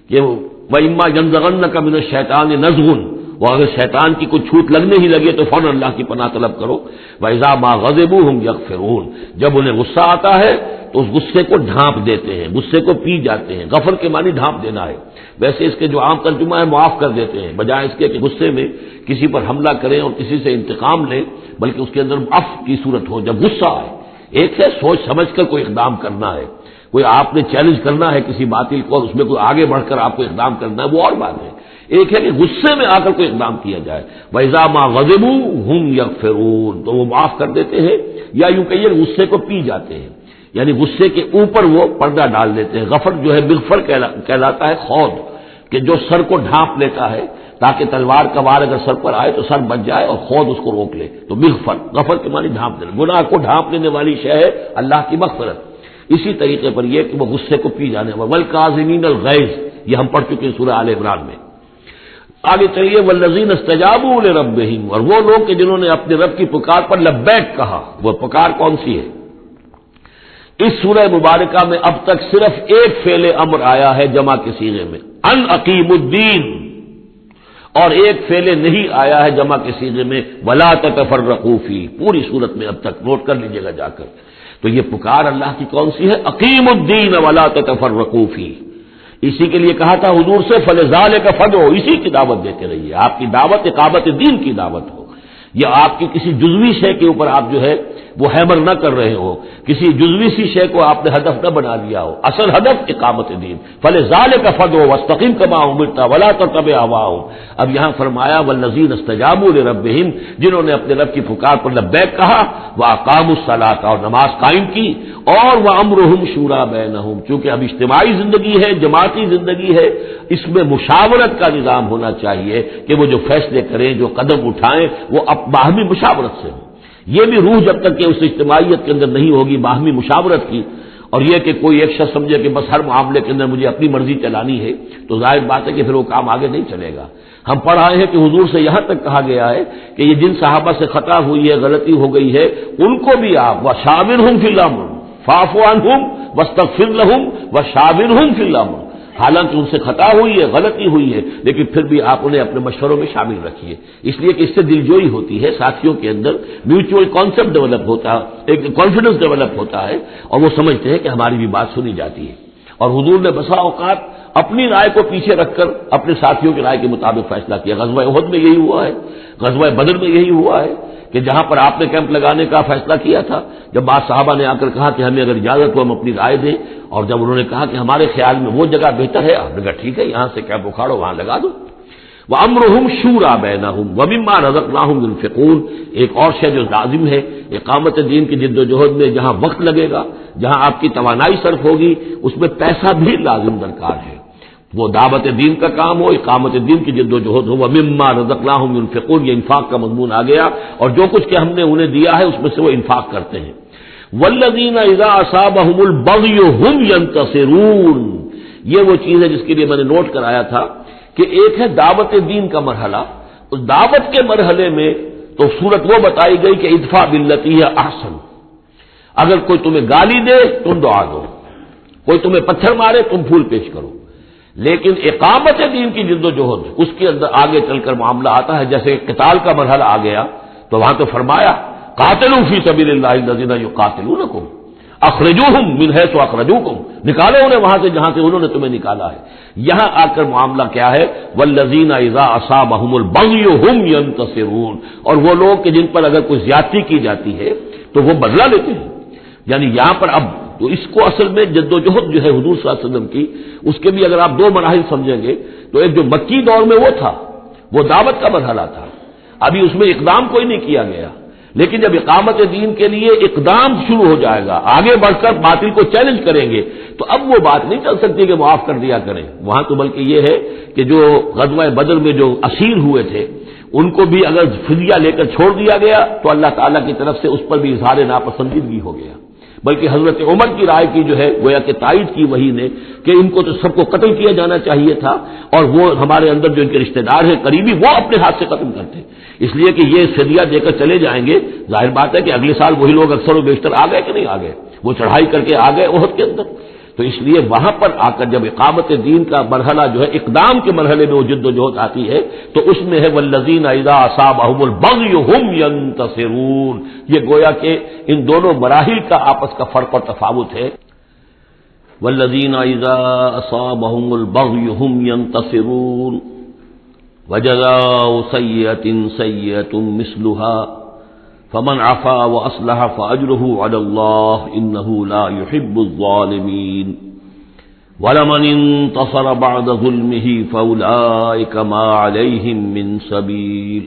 کہ وَإِمَّا يَنزَغَنَّكَ مِنَ الشَّيْطَانِ نَزْغٌ، وہ اگر شیطان کی کوئی چھوٹ لگنے ہی لگے تو فوراً اللہ کی پناہ طلب کرو۔ وَإِذَا مَا غَضِبُوا هُمْ يَغْفِرُونَ، جب انہیں غصہ آتا ہے تو اس غصے کو ڈھانپ دیتے ہیں، غصے کو پی جاتے ہیں۔ غفر کے معنی ڈھانپ دینا ہے، ویسے اس کے جو عام ترجمہ ہے معاف کر دیتے ہیں، بجائے اس کے کہ غصے میں کسی پر حملہ کریں اور کسی سے انتقام لیں، بلکہ اس کے اندر عفو کی صورت ہو جب غصہ آئے۔ ایک ہے سوچ سمجھ کر کوئی اقدام کرنا ہے، کوئی آپ نے چیلنج کرنا ہے کسی باطل کو اور اس میں کوئی آگے بڑھ کر آپ کو اقدام کرنا ہے، وہ اور بات ہے۔ ایک ہے کہ غصے میں آ کر کوئی اقدام کیا جائے۔ وَإِذَا مَا غَضِبُوا هُمْ يَغْفِرُونَ، تو وہ معاف کر دیتے ہیں، یا یوں کہیے غصے کو پی جاتے ہیں، یعنی غصے کے اوپر وہ پردہ ڈال دیتے ہیں۔ غفر جو ہے مغفر کہلاتا ہے خود، کہ جو سر کو ڈھانپ لیتا ہے تاکہ تلوار کا وار اگر سر پر آئے تو سر بچ جائے اور خود اس کو روک لے، تو مغفر، غفر کے معنی ڈھانپ دینا، گناہ کو ڈھانپ لینے والی شے ہے اللہ کی مغفرت۔ اسی طریقے پر یہ کہ وہ غصے کو پی جانے والا، والکاظمین الغیظ، یہ ہم پڑھ چکے ہیں سورہ آل عمران میں۔ آگے چلیے، والذین استجابوا لربہم، اور وہ لوگ کہ جنہوں نے اپنے رب کی پکار پر لبیک کہا۔ وہ پکار کون سی ہے؟ اس سورہ مبارکہ میں اب تک صرف ایک فعل امر آیا ہے جمع کے صیغے میں، ان اقیم الدین، اور ایک فعل نہیں آیا ہے جمع کے صیغے میں، ولا تتفرقوا فیہ۔ پوری صورت میں اب تک نوٹ کر لیجیے گا جا کر۔ تو یہ پکار اللہ کی کون سی ہے؟ اقیم الدین ولا تتفرقوا فیہ، اسی کے لیے کہا تھا حضور سے فلذالک فدعو، اسی کی دعوت دیتے رہیے. آپ کی دعوت اقامت دین کی دعوت ہو، یا آپ کی کسی جزوی شے کے اوپر آپ جو ہے وہ ہیمر نہ کر رہے ہو، کسی جزوی سی شے کو آپ نے ہدف نہ بنا لیا ہو، اصل ہدف اقامت دین. فلذالک فدعو واستقم کما امرت ولا تتبع اهواهم. اب یہاں فرمایا والذین استجابوا لربهم، جنہوں نے اپنے رب کی پکار پر لبیک کہا، واقاموا الصلاۃ، اور نماز قائم کی، اور وامرهم شورى بینہم، چونکہ اب اجتماعی زندگی ہے، جماعتی زندگی ہے، اس میں مشاورت کا نظام ہونا چاہیے کہ وہ جو فیصلے کریں، جو قدم اٹھائیں، وہ باہمی مشاورت سے ہو. یہ بھی روح جب تک کہ اس اجتماعیت کے اندر نہیں ہوگی باہمی مشاورت کی، اور یہ کہ کوئی ایک شخص سمجھے کہ بس ہر معاملے کے اندر مجھے اپنی مرضی چلانی ہے، تو ظاہر بات ہے کہ پھر وہ کام آگے نہیں چلے گا. ہم پڑھ آئے ہیں کہ حضور سے یہاں تک کہا گیا ہے کہ یہ جن صحابہ سے خطا ہوئی ہے، غلطی ہو گئی ہے، ان کو بھی آپ وشاورہم فی الامر فاعف عنہم واستغفر لہم وشاورہم فی الامر. حالانکہ ان سے خطا ہوئی ہے، غلطی ہوئی ہے، لیکن پھر بھی آپ انہیں اپنے مشوروں میں شامل رکھیے، اس لیے کہ اس سے دلجوئی ہوتی ہے، ساتھیوں کے اندر میوچول کانسیپٹ ڈیولپ ہوتا ہے، ایک کانفیڈنس ڈیولپ ہوتا ہے، اور وہ سمجھتے ہیں کہ ہماری بھی بات سنی جاتی ہے. اور حضور نے بسا اوقات اپنی رائے کو پیچھے رکھ کر اپنے ساتھیوں کی رائے کے مطابق فیصلہ کیا. غزوہ احد میں یہی ہوا ہے، غزوہ بدر میں یہی ہوا ہے کہ جہاں پر آپ نے کیمپ لگانے کا فیصلہ کیا تھا، جب بعض صحابہ نے آ کر کہا کہ ہمیں اگر اجازت ہو ہم اپنی رائے دیں، اور جب انہوں نے کہا کہ ہمارے خیال میں وہ جگہ بہتر ہے، آپ نے کہا ٹھیک ہے یہاں سے کیمپ اکھاڑو، وہاں لگا دو. وَأَمْرُهُمْ شُورَى بَيْنَهُمْ وَمِمَّا رَزَقْنَاهُمْ يُنْفِقُونَ. ایک اور شے جو لازم ہے اقامت دین کی جد و جہد میں، جہاں وقت لگے گا، جہاں آپ کی توانائی صرف ہوگی، اس میں پیسہ بھی لازم درکار ہے. وہ دعوت دین کا کام ہو، اقامت دین کی جد و جہد ہو. وَمِمَّا رَزَقْنَاهُمْ يُنْفِقُونَ، یہ انفاق کا مضمون آ گیا، اور جو کچھ کہ ہم نے انہیں دیا ہے اس میں سے وہ انفاق کرتے ہیں. وَالَّذِينَ إِذَا أَصَابَهُمُ الْبَغْيُ هُمْ يَنْتَصِرُونَ. یہ وہ چیز ہے جس کے لیے میں نے نوٹ کرایا تھا کہ ایک ہے دعوت دین کا مرحلہ، اس دعوت کے مرحلے میں تو صورت وہ بتائی گئی کہ ادفع باللتی ہی احسن. اگر کوئی تمہیں گالی دے تم دعا دو، کوئی تمہیں پتھر مارے تم پھول پیش کرو. لیکن اقامت دین کی جد و جہد، اس کے اندر آگے چل کر معاملہ آتا ہے. جیسے قتال کا مرحلہ آ گیا تو وہاں تو فرمایا قاتلوا فی سبیل اللہ الذین یقاتلونکم اخرجوہم من حیث اخرجوکم، نکالو انہیں وہاں سے جہاں سے انہوں نے تمہیں نکالا ہے. یہاں آ کر معاملہ کیا ہے؟ والذین اذا اصابہم البغی ہم ینتصرون. اور وہ لوگ کہ جن پر اگر کوئی زیادتی کی جاتی ہے تو وہ بدلہ لیتے ہیں. یعنی یہاں پر اب تو اس کو اصل میں جد و جہد جو ہے حضور صلی اللہ علیہ وسلم کی، اس کے بھی اگر آپ دو مراحل سمجھیں گے تو ایک جو مکی دور میں وہ تھا، وہ دعوت کا مرحلہ تھا، ابھی اس میں اقدام کوئی نہیں کیا گیا. لیکن جب اقامت دین کے لیے اقدام شروع ہو جائے گا، آگے بڑھ کر باطل کو چیلنج کریں گے، تو اب وہ بات نہیں چل سکتی کہ معاف کر دیا کریں. وہاں تو بلکہ یہ ہے کہ جو غزوہ بدر میں جو اسیر ہوئے تھے ان کو بھی اگر فدیہ لے کر چھوڑ دیا گیا تو اللہ تعالیٰ کی طرف سے اس پر بھی اظہار ناپسندیدگی ہو گیا. بلکہ حضرت عمر کی رائے کی جو ہے گویا کہ تائید کی وہی نے کہ ان کو تو سب کو قتل کیا جانا چاہیے تھا، اور وہ ہمارے اندر جو ان کے رشتہ دار ہیں قریبی وہ اپنے ہاتھ سے ختم کرتے، اس لیے کہ یہ فدیہ دے کر چلے جائیں گے. ظاہر بات ہے کہ اگلے سال وہی لوگ اکثر و بیشتر آ گئے کہ نہیں آ گئے، وہ چڑھائی کر کے آ گئے احد کے اندر. تو اس لیے وہاں پر آ کر جب اقامت دین کا مرحلہ جو ہے اقدام کے مرحلے میں وہ جد و جہد آتی ہے تو اس میں ہے والذین اذا اصابہم البغی ہم ینتصرون. یہ گویا کہ ان دونوں مراحل کا آپس کا فرق اور تفاوت ہے. والذین اذا اصابہم البغی ہم ینتصرون وجزاء سیئۃ سیئۃ مثلها فمن عفا واصلح فاجره على الله انه لا يحب الظالمين ولمن انتصر بعد ظلمه فاولئك ما عليهم من سبيل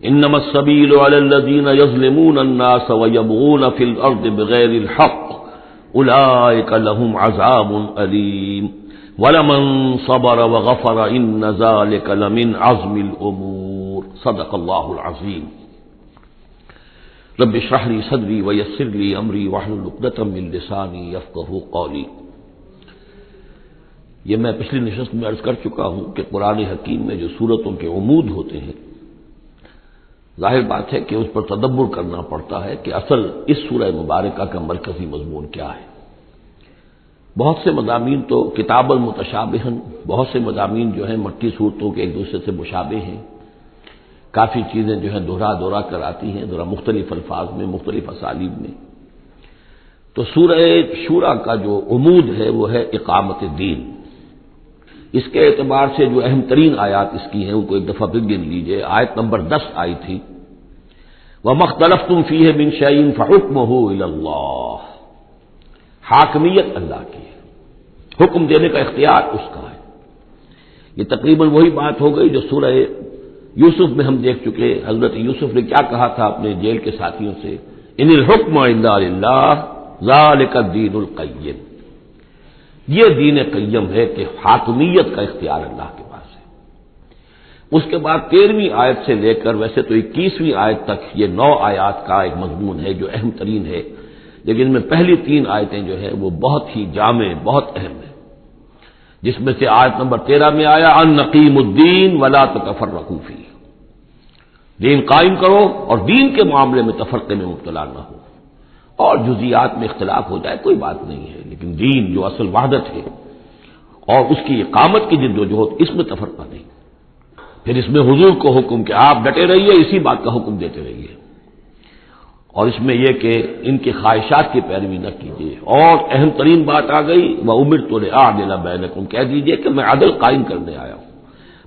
انما السبيل على الذين يظلمون الناس ويبغون في الارض بغير الحق اولئك لهم عذاب اليم ولمن صبر وغفر ان ذلك لمن عزم الامور. صدق الله العظيم. رب اشرح لي صدري ويسر لي امري واحلل عقدة من لساني يفقهوا قولي. یہ میں پچھلی نشست میں عرض کر چکا ہوں کہ قرآن حکیم میں جو صورتوں کے عمود ہوتے ہیں، ظاہر بات ہے کہ اس پر تدبر کرنا پڑتا ہے کہ اصل اس سورہ مبارکہ کا مرکزی مضمون کیا ہے. بہت سے مضامین تو کتاب المتشابہن، بہت سے مضامین جو ہیں مکی صورتوں کے ایک دوسرے سے مشابہ ہیں، کافی چیزیں جو ہیں دہرا کر آتی ہیں ذرا مختلف الفاظ میں، مختلف اسالیب میں. تو سورہ شورا کا جو عمود ہے وہ ہے اقامت دین. اس کے اعتبار سے جو اہم ترین آیات اس کی ہیں ان کو ایک دفعہ پھر گن لیجیے. آیت نمبر 10 آئی تھی وَمَا اخْتَلَفْتُمْ فِيهِ مِنْ شَيْءٍ فَحُكْمُهُ إِلَى اللَّهِ. حاکمیت اللہ کی ہے، حکم دینے کا اختیار اس کا ہے. یہ تقریباً وہی بات ہو گئی جو سورہ یوسف میں ہم دیکھ چکے. حضرت یوسف نے کیا کہا تھا اپنے جیل کے ساتھیوں سے؟ ان الحکم الا للہ ذالک الدین القیم. یہ دین قیم ہے کہ حاکمیت کا اختیار اللہ کے پاس ہے. اس کے بعد 13ویں آیت سے لے کر ویسے تو 21ویں آیت تک یہ 9 آیات کا ایک مضمون ہے جو اہم ترین ہے، لیکن ان میں پہلی 3 آیتیں جو ہیں وہ بہت ہی جامع، بہت اہم ہیں، جس میں سے آیت نمبر 13 میں آیا ان نقیم الدین ولا تتفرقوا فیہ. دین قائم کرو اور دین کے معاملے میں تفرقے میں مبتلا نہ ہو. اور جزیات میں اختلاف ہو جائے کوئی بات نہیں ہے، لیکن دین جو اصل وحدت ہے اور اس کی اقامت کی جدوجہد، اس میں تفرقہ نہیں. پھر اس میں حضور کو حکم کہ آپ ڈٹے رہیے، اسی بات کا حکم دیتے رہیے، اور اس میں یہ کہ ان کی خواہشات کی پیروی نہ کیجیے. اور اہم ترین بات آ گئی وَأُمِرْتُ لِأَعْدِلَ بَيْنَكُمْ. کہہ دیجیے کہ میں عدل قائم کرنے آیا ہوں،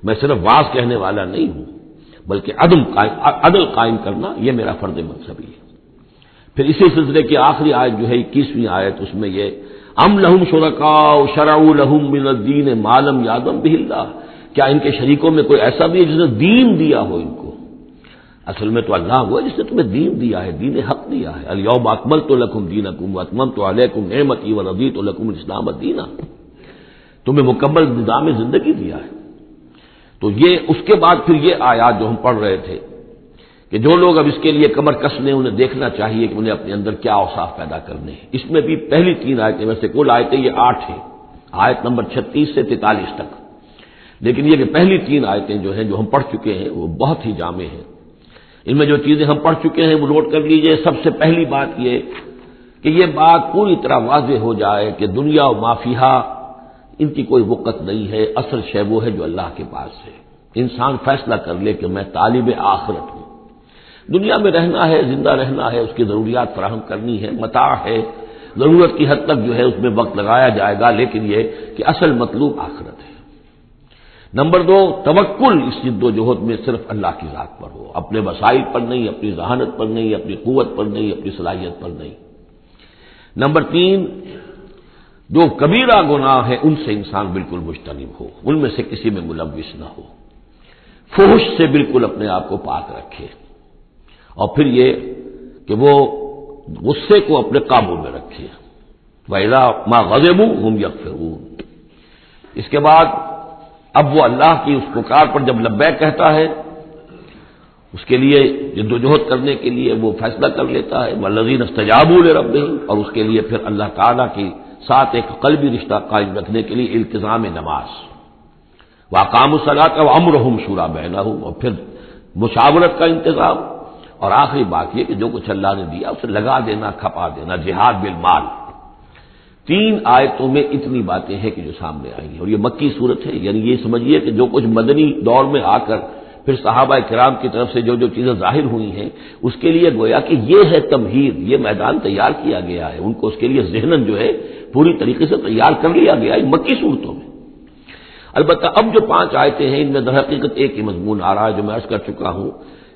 میں صرف واعظ کہنے والا نہیں ہوں، بلکہ عدل قائم کرنا یہ میرا فرض منصبی ہے. پھر اسی سلسلے کی آخری آیت جو ہے 21ویں آیت، اس میں یہ ام لہم شرکاء شرعوا لہم من الدین ما لم یأذن بہ اللہ. کیا ان کے شریکوں میں کوئی ایسا بھی ہے جس نے دین دیا ہو ان کو؟ اصل میں تو اللہ ہوا جس نے تمہیں دین دیا ہے، دین حق دیا ہے. الیوم اکملت لکم دینکم واتممت علیکم نعمتی ورضیت لکم الاسلام دینا. تمہیں مکمل نظام زندگی دیا ہے. تو یہ اس کے بعد پھر یہ آیات جو ہم پڑھ رہے تھے کہ جو لوگ اب اس کے لیے کمر کس لیں انہیں دیکھنا چاہیے کہ انہیں اپنے اندر کیا اوصاف پیدا کرنے ہیں. اس میں بھی پہلی 3 آیتیں، ویسے کل آیتیں یہ 8 ہیں، آیت نمبر 36 سے 43 تک، لیکن یہ کہ پہلی 3 آیتیں جو ہیں جو ہم پڑھ چکے ہیں وہ بہت ہی جامع ہیں. ان میں جو چیزیں ہم پڑھ چکے ہیں وہ نوٹ کر لیجئے. سب سے پہلی بات یہ کہ یہ بات پوری طرح واضح ہو جائے کہ دنیا و ما فیہا ان کی کوئی وقت نہیں ہے. اصل شے وہ ہے جو اللہ کے پاس ہے. انسان فیصلہ کر لے کہ میں طالب آخرت ہوں، دنیا میں رہنا ہے، زندہ رہنا ہے، اس کی ضروریات فراہم کرنی ہے، متاع ہے، ضرورت کی حد تک جو ہے اس میں وقت لگایا جائے گا، لیکن یہ کہ اصل مطلوب آخرت ہے. نمبر 2، توکل اس جد و جہد میں صرف اللہ کی ذات پر ہو، اپنے وسائل پر نہیں، اپنی ذہانت پر نہیں، اپنی قوت پر نہیں، اپنی صلاحیت پر نہیں. نمبر 3، جو کبیرہ گناہ ہیں ان سے انسان بالکل مجتنب ہو، ان میں سے کسی میں ملوث نہ ہو، فحش سے بالکل اپنے آپ کو پاک رکھے. اور پھر یہ کہ وہ غصے کو اپنے قابو میں رکھے. وَإِذَا مَا غَضِبُوا هُمْ يَغْفِرُونَ. اس کے بعد اب وہ اللہ کی اس پکار پر جب لبیک کہتا ہے، اس کے لیے جدوجہد کرنے کے لیے وہ فیصلہ کر لیتا ہے وَالَّذِينَ اسْتَجَابُوا لِرَبِّهِمْ، اور اس کے لیے پھر اللہ تعالیٰ کے ساتھ ایک قلبی رشتہ قائم رکھنے کے لیے التزام نماز، وَأَقَامُوا الصَّلَاةَ وَأَمْرُهُمْ شُورَىٰ بَيْنَهُمْ، اور پھر مشاورت کا انتظام. اور آخری بات یہ کہ جو کچھ اللہ نے دیا اسے لگا دینا، کھپا دینا، جہاد بالمال. 3 آیتوں میں اتنی باتیں ہیں کہ جو سامنے آئی ہیں، اور یہ مکی صورت ہے. یعنی یہ سمجھیے کہ جو کچھ مدنی دور میں آ کر پھر صحابہ کرام کی طرف سے جو جو چیزیں ظاہر ہوئی ہیں اس کے لیے گویا کہ یہ ہے تمہید، یہ میدان تیار کیا گیا ہے. ان کو اس کے لیے ذہناً جو ہے پوری طریقے سے تیار کر لیا گیا ہے مکی صورتوں میں. البتہ اب جو 5 آیتیں ہیں ان میں در حقیقت ایک ہی مضمون آ رہا ہے جو میں عرض کر چکا ہوں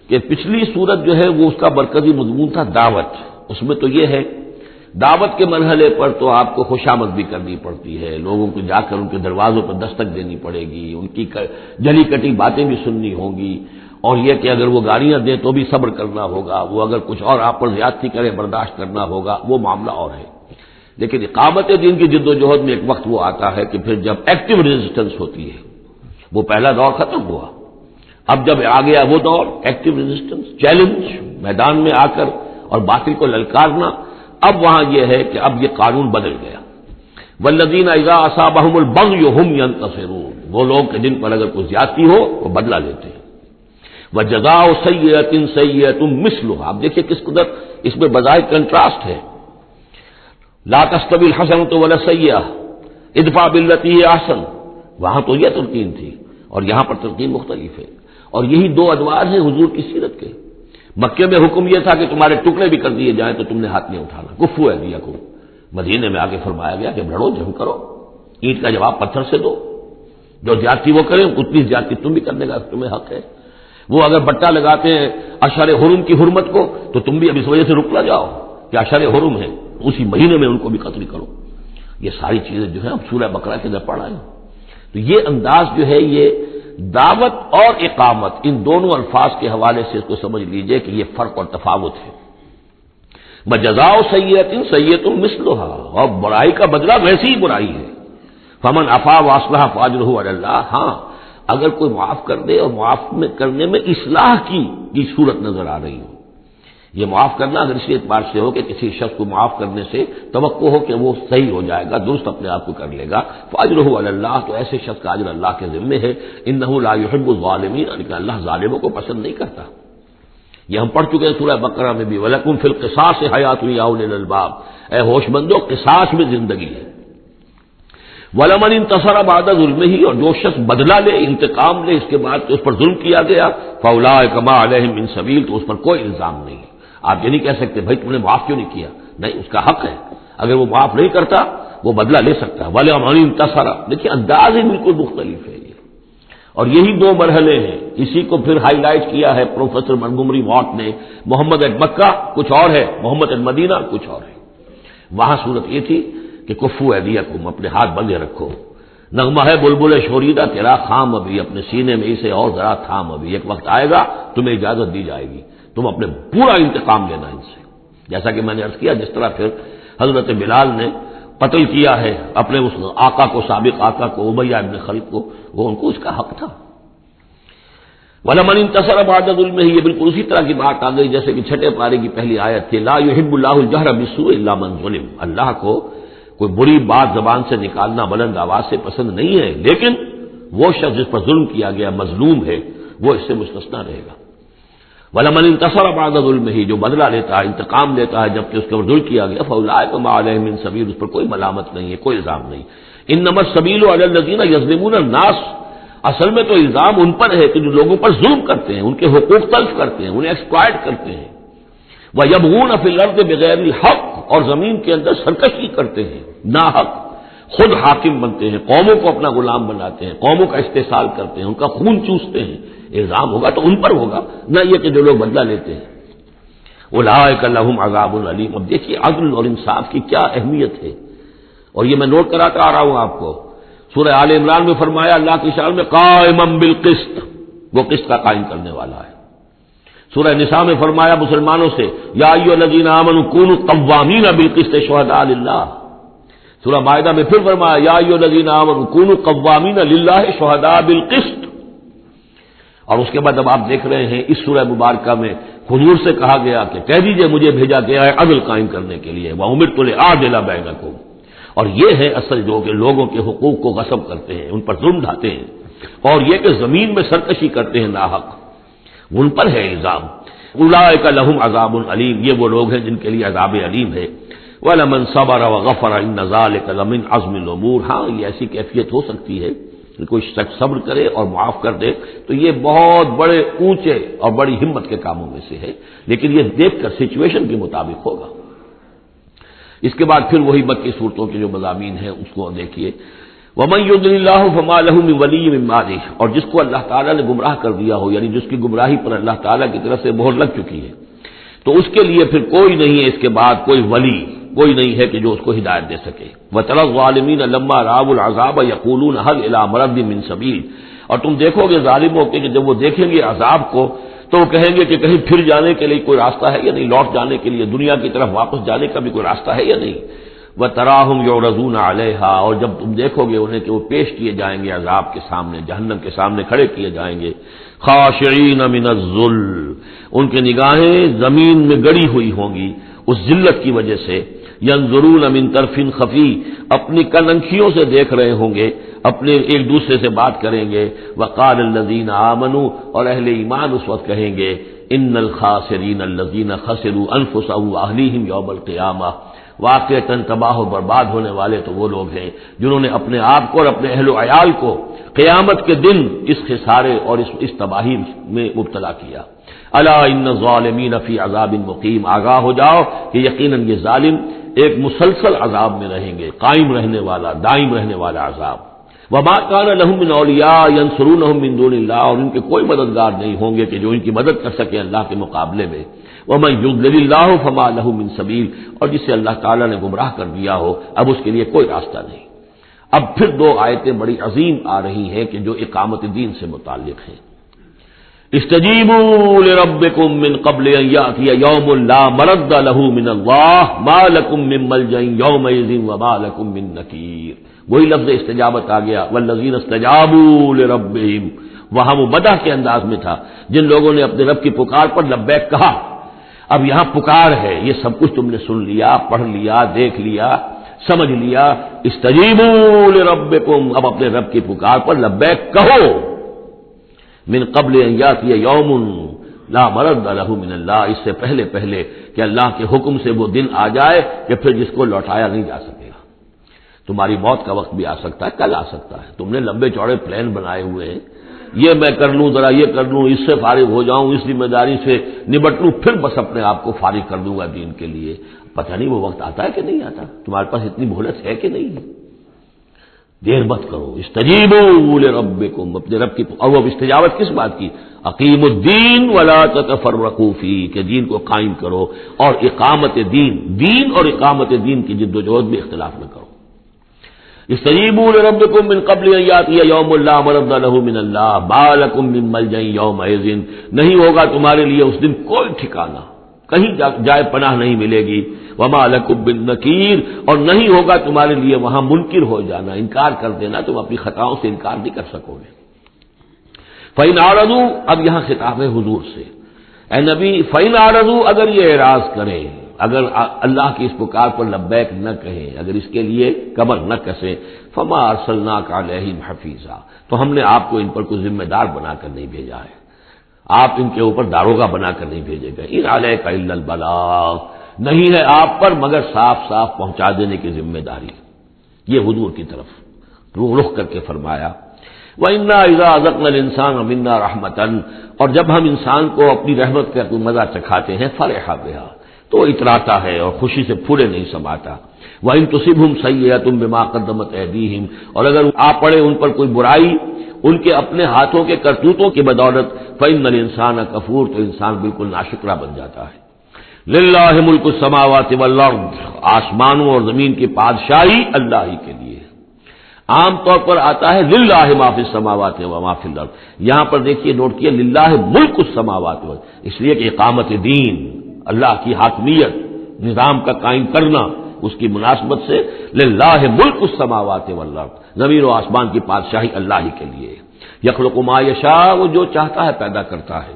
کہ پچھلی صورت جو ہے وہ اس کا مرکزی مضمون تھا دعوت. اس میں تو یہ ہے دعوت کے مرحلے پر تو آپ کو خوشامد بھی کرنی پڑتی ہے، لوگوں کو جا کر ان کے دروازوں پر دستک دینی پڑے گی، ان کی جلی کٹی باتیں بھی سننی ہوں گی، اور یہ کہ اگر وہ گالیاں دیں تو بھی صبر کرنا ہوگا، وہ اگر کچھ اور آپ پر زیادتی کرے برداشت کرنا ہوگا، وہ معاملہ اور ہے. لیکن اقامت دین کی جد و جہد میں ایک وقت وہ آتا ہے کہ پھر جب ایکٹیو ریزسٹنس ہوتی ہے، وہ پہلا دور ختم ہوا. اب جب آ گیا وہ دور ایکٹیو ریزسٹنس، چیلنج، میدان میں آ کر اور باطل کو للکارنا. اب وہاں یہ ہے کہ اب یہ قانون بدل گیا. والذین اذا اصابهم البغی هم ينتصرون، وہ لوگ کہ جن پر اگر کوئی زیادتی ہو وہ بدلہ لیتے ہیں. وجزاء سیئۃ سیئۃ مثلها، اب دیکھیے کس قدر اس میں بظاہر کنٹراسٹ ہے. لا تستوی الحسنۃ ولا السیئۃ ادفع بالتی ہی احسن، وہاں تو یہ تلقین تھی اور یہاں پر تلقین مختلف ہے. اور یہی 2 ادوار ہیں حضور کی سیرت کے. مکے میں حکم یہ تھا کہ تمہارے ٹکڑے بھی کر دیے جائیں تو تم نے ہاتھ نہیں اٹھانا، کفو ایدیکم. مدینے میں آگے فرمایا گیا کہ لڑو، جنگ کرو، اینٹ کا جواب پتھر سے دو. جو زیادتی وہ کریں اتنی زیادتی تم بھی کرنے کا تمہیں حق ہے. وہ اگر بٹا لگاتے ہیں اشہر حرم کی حرمت کو تو تم بھی اب اس وجہ سے رک نہ جاؤ کہ اشہر حرم ہے، اسی مہینے میں ان کو بھی قتل کرو. یہ ساری چیزیں جو ہیں اب سورہ بقرہ کے اندر پڑھا ہے. تو یہ انداز جو ہے یہ دعوت اور اقامت ان دونوں الفاظ کے حوالے سے اس کو سمجھ لیجئے کہ یہ فرق اور تفاوت ہے. بجزاء سیئۃ سیئۃ مثلھا، اور برائی کا بدلہ ویسی ہی برائی ہے. فمن عفا واصلح فاجرہ علی اللہ. ہاں اگر کوئی معاف کر دے اور معاف کرنے میں اصلاح کی صورت نظر آ رہی ہو، یہ معاف کرنا اگر اسی اعتبار سے ہو کہ کسی شخص کو معاف کرنے سے توقع ہو کہ وہ صحیح ہو جائے گا، درست اپنے آپ کو کر لے گا، فاجرہ علی اللہ، تو ایسے شخص کا اجر اللہ کے ذمے ہے. انہ لا یحب الظالمین، لیکن اللہ ظالموں کو پسند نہیں کرتا. یہ ہم پڑھ چکے ہیں سورہ بقرہ میں بھی، وَلَكُمْ فِي الْقِصَاصِ حَيَاةٌ يَا أُولِي الْأَلْبَابِ، اے ہوش مندو قصاص میں زندگی ہے. وَلَمَنِ انتَصَرَ بَعْدَ ظُلْمِهِ، اور جو شخص بدلہ لے، انتقام لے اس کے بعد کہ اس پر ظلم کیا گیا، فَأُولَٰئِكَ مَا عَلَيْهِم مِّن سَبِيلٍ، تو اس پر کوئی الزام نہیں ہے. آپ یہ نہیں کہہ سکتے بھائی تم نے معاف کیوں نہیں کیا، نہیں، اس کا حق ہے. اگر وہ معاف نہیں کرتا وہ بدلہ لے سکتا ہے. وَلَمَنِ انتَصَرَ، دیکھیے انداز ہی بالکل مختلف ہے یہ. اور یہی دو مرحلے ہیں، اسی کو پھر ہائی لائٹ کیا ہے پروفیسر منگومری واٹ نے. محمد ایٹ مکہ کچھ اور ہے، محمد ایٹ مدینہ کچھ اور ہے. وہاں صورت یہ تھی کہ کفو ایدیکم، اپنے ہاتھ بندے رکھو. نغمہ ہے بلبل شوریدہ تیرا خام ابھی، اپنے سینے میں اسے اور ذرا تھام ابھی، ایک وقت آئے گا تمہیں اجازت دی جائے گی، تم اپنے پورا انتقام لینا ان سے. جیسا کہ میں نے عرض کیا جس طرح پھر حضرت بلال نے قتل کیا ہے اپنے اس آقا کو، سابق آقا کو، امیہ ابن خلف کو، وہ ان کو اس کا حق تھا. وَلَمَنِ انتَصَرَ بَعْدَ ظُلْمِهِ، یہ بالکل اسی طرح کی بات آ گئی جیسے کہ چھٹے پارے کی پہلی آیت تھی، لا يحب اللہ الجہر بالسوء الا من ظلم. اللہ کو کوئی بری بات زبان سے نکالنا بلند آواز سے پسند نہیں ہے، لیکن وہ شخص جس پر ظلم کیا گیا مظلوم ہے وہ اس سے مستثنا رہے گا. وَلَمَنِ انتَصَرَ بَعْدَ ظُلْمِهِ، جو بدلہ لیتا ہے، انتقام لیتا ہے جبکہ اس کے اوپر ظلم کیا گیا، فَأُولَٰئِكَ مَا عَلَيْهِم مِّن سَبِيلٍ، اس پر کوئی ملامت نہیں ہے، کوئی الزام نہیں. إِنَّمَا السَّبِيلُ عَلَى الَّذِينَ يَظْلِمُونَ النَّاسَ، اصل میں تو الزام ان پر ہے کہ جو لوگوں پر ظلم کرتے ہیں، ان کے حقوق تلف کرتے ہیں، انہیں ایکسپلائٹ کرتے ہیں. وَيَبْغُونَ فِي الْأَرْضِ بِغَيْرِ الْحَقِّ، اور زمین کے اندر سرکشی کرتے ہیں ناحق، خود حاکم بنتے ہیں، قوموں کو اپنا غلام بناتے ہیں، قوموں کا استحصال کرتے ہیں، ان کا خون چوستے ہیں. الزام ہوگا تو ان پر ہوگا، نہ یہ کہ جو لوگ بدلہ لیتے ہیں. اولئک لہم عذاب علیم. اب دیکھیے عدل اور انصاف کی کیا اہمیت ہے، اور یہ میں نوٹ کراتا آ رہا ہوں آپ کو. سورہ آل عمران میں فرمایا اللہ کی شان میں قائما بالقسط، وہ قسط کا قائم کرنے والا ہے. سورہ نساء میں فرمایا مسلمانوں سے یا ایھا الذین آمنوا کونوا قوامین بالقسط شہداء للہ. سورہ مائدہ میں پھر فرمایا یا ایھا الذین آمنوا کونوا قوامین للہ شہداء بالقسط. اور اس کے بعد اب آپ دیکھ رہے ہیں اس سورہ مبارکہ میں حضور سے کہا گیا کہ کہہ دیجئے مجھے بھیجا گیا ہے عدل قائم کرنے کے لیے، وَأُمِرْتُ لِأَعْدِلَ بَيْنَكُمْ. اور یہ ہے اصل جو کہ لوگوں کے حقوق کو غصب کرتے ہیں، ان پر ظلم ڈھاتے ہیں، اور یہ کہ زمین میں سرکشی کرتے ہیں ناحق، ان پر ہے الزام. اولئک لہم عذاب علیم، یہ وہ لوگ ہیں جن کے لیے عذاب علیم ہے. وَلَمَنْ صَبَرَ وَغَفَرَ إِنَّ ذَلِكَ لَمِنْ عَزْمِ الْأُمُورِ. ہاں یہ ایسی کیفیت ہو سکتی ہے کہ کوئی شخص صبر کرے اور معاف کر دے تو یہ بہت بڑے اونچے اور بڑی ہمت کے کاموں میں سے ہے، لیکن یہ دیکھ کر سچویشن کے مطابق ہوگا. اس کے بعد پھر وہی مکی صورتوں کے جو مضامین ہیں اس کو دیکھیے. وَمَن يُضْلِلِ اللَّهُ فَمَا لَهُ مِن وَلِيٍّ مِّن بَعْدِهِ، اور جس کو اللہ تعالیٰ نے گمراہ کر دیا ہو، یعنی جس کی گمراہی پر اللہ تعالیٰ کی طرف سے مہر لگ چکی ہے، تو اس کے لیے پھر کوئی نہیں ہے اس کے بعد، کوئی ولی کوئی نہیں ہے کہ جو اس کو ہدایت دے سکے. وَتَرَى الظَّالِمِينَ لَمَّا رَأَوُا الْعَذَابَ يَقُولُونَ هَلْ إِلَىٰ مَرَدٍ مِّن سَبِيلٍ. اور تم دیکھو گے ظالموں کے کہ جب وہ دیکھیں گے عذاب کو تو وہ کہیں گے کہ کہیں پھر جانے کے لیے کوئی راستہ ہے یا نہیں، لوٹ جانے کے لیے دنیا کی طرف واپس جانے کا بھی کوئی راستہ ہے یا نہیں. وَتَرَاهُمْ يُعْرَضُونَ عَلَيْهَا، اور جب تم دیکھو گے انہیں کہ وہ پیش کیے جائیں گے عذاب کے سامنے، جہنم کے سامنے کھڑے کیے جائیں گے. خاشعین من الذل، ان کی نگاہیں زمین میں گڑی ہوئی ہوں گی اس ذلت کی وجہ سے. ینظرون من طرف خفی، اپنی کننکھیوں سے دیکھ رہے ہوں گے، اپنے ایک دوسرے سے بات کریں گے. وقال الذین آمنوا، اور اہل ایمان اس وقت کہیں گے ان الخاسرین الذین خسروا انفسهم واہلیہم یوم القیامہ، واقعتاً تباہ و برباد ہونے والے تو وہ لوگ ہیں جنہوں نے اپنے آپ کو اور اپنے اہل و عیال کو قیامت کے دن اس خسارے اور اس تباہی میں مبتلا کیا. الا ان الظالمین فی عذاب مقیم، آگاہ ہو جاؤ کہ یقیناً یہ ظالم ایک مسلسل عذاب میں رہیں گے، قائم رہنے والا، دائم رہنے والا عذاب. وما کان لہم من اولیاء ینصرونہم من دون اللہ، اور ان کے کوئی مددگار نہیں ہوں گے کہ جو ان کی مدد کر سکے اللہ کے مقابلے میں. ومن یضلل اللہ فما لہ من سبیل، اور جسے اللہ تعالیٰ نے گمراہ کر دیا ہو اب اس کے لیے کوئی راستہ نہیں. اب پھر دو آیتیں بڑی عظیم آ رہی ہیں کہ جو اقامت دین سے متعلق ہیں. استجیبوا لربکم من قبل ان یأتی یوم لا مرد لہ من اللہ ما لکم من ملجأ یومئذ وما لکم من نکیر. وہی لفظ استجابت آ گیا، والذین استجابوا لربہم، وہاں وہ مدح کے انداز میں تھا جن لوگوں نے اپنے رب کی پکار پر لبیک کہا. اب یہاں پکار ہے، یہ سب کچھ تم نے سن لیا، پڑھ لیا، دیکھ لیا، سمجھ لیا. استجیبوا لربکم، اب اپنے رب کی پکار پر لبیک کہو. من قبل ان یاتی یوم لا مرد لہ من اللہ، اس سے پہلے کہ اللہ کے حکم سے وہ دن آ جائے کہ پھر جس کو لوٹایا نہیں جا سکے گا. تمہاری موت کا وقت بھی آ سکتا ہے، کل آ سکتا ہے. تم نے لمبے چوڑے پلان بنائے ہوئے ہیں، یہ میں کر لوں، ذرا یہ کر لوں، اس سے فارغ ہو جاؤں، اس ذمہ داری سے نبٹ لوں، پھر بس اپنے آپ کو فارغ کر دوں گا دین کے لیے. پتہ نہیں وہ وقت آتا ہے کہ نہیں آتا. تمہارے پاس اتنی مہلت ہے کہ نہیں ہے. دیر مت کرو. استجیبوا لربکم، اپنے رب کی. اور وہ استجابت کس بات کی؟ اقیم الدین ولا تتفرقوا فیہ، کہ دین کو قائم کرو اور اقامت دین اور اقامت دین کی جد و جہد میں اختلاف نہ کرو. استجیبوا لربکم من قبل ان یاتی یوم لا مرد لہ من اللہ ما لکم من ملجأ یومئذ، نہیں ہوگا تمہارے لیے اس دن کوئی ٹھکانہ، کہیں جائے پناہ نہیں ملے گی. وما لکم من نکیر، اور نہیں ہوگا تمہارے لیے وہاں منکر ہو جانا، انکار کر دینا. تم اپنی خطاؤں سے انکار نہیں کر سکو گے. فإن أعرضوا، اب یہاں خطاب ہے حضور سے. اے نبی، فإن أعرضوا، اگر یہ اعراض کریں، اگر اللہ کی اس پکار پر لبیک نہ کہیں، اگر اس کے لیے کمر نہ کسیں، فما ارسلناک علیہم حفیظا، تو ہم نے آپ کو ان پر کوئی ذمہ دار بنا کر نہیں بھیجا ہے. آپ ان کے اوپر داروغہ بنا کر نہیں بھیجے گئے. ان علیک الا البلاغ، نہیں ہے آپ پر مگر صاف صاف پہنچا دینے کی ذمہ داری. یہ حضور کی طرف رخ کر کے فرمایا. وَإِنَّا إِذَا أَذَقْنَا الْإِنسَانَ مِنَّا رَحْمَةً، اور جب ہم انسان کو اپنی رحمت کا کوئی مزہ چکھاتے ہیں، فَرِحَ بِهَا، تو وہ اتراتا ہے اور خوشی سے پھولے نہیں سماتا. وَإِن تُصِبْهُمْ سَيِّئَةٌ بِمَا قَدَّمَتْ أَيْدِيهِمْ، اور اگر آ پڑے ان پر کوئی برائی ان کے اپنے ہاتھوں کے کرتوتوں کی بدولت، فَإِنَّ الْإِنسَانَ كَفُورٌ، تو انسان بالکل ناشکرا بن جاتا ہے. لِلَّهِ مُلْكُ السَّمَاوَاتِ وَالْأَرْضِ، آسمانوں اور زمین کی بادشاہی اللہ ہی کے لیے. عام طور پر آتا ہے للہ ما فی السماوات و ما فی الارض، یہاں پر دیکھیے نوٹ کیے للہ ملک السماوات و، اس لیے کہ اقامت دین، اللہ کی حاکمیت، نظام کا قائم کرنا، اس کی مناسبت سے للہ ملک السماوات والارض، زمین و آسمان کی بادشاہی اللہ ہی کے لیے. یخلق ما یشاء، وہ جو چاہتا ہے پیدا کرتا ہے.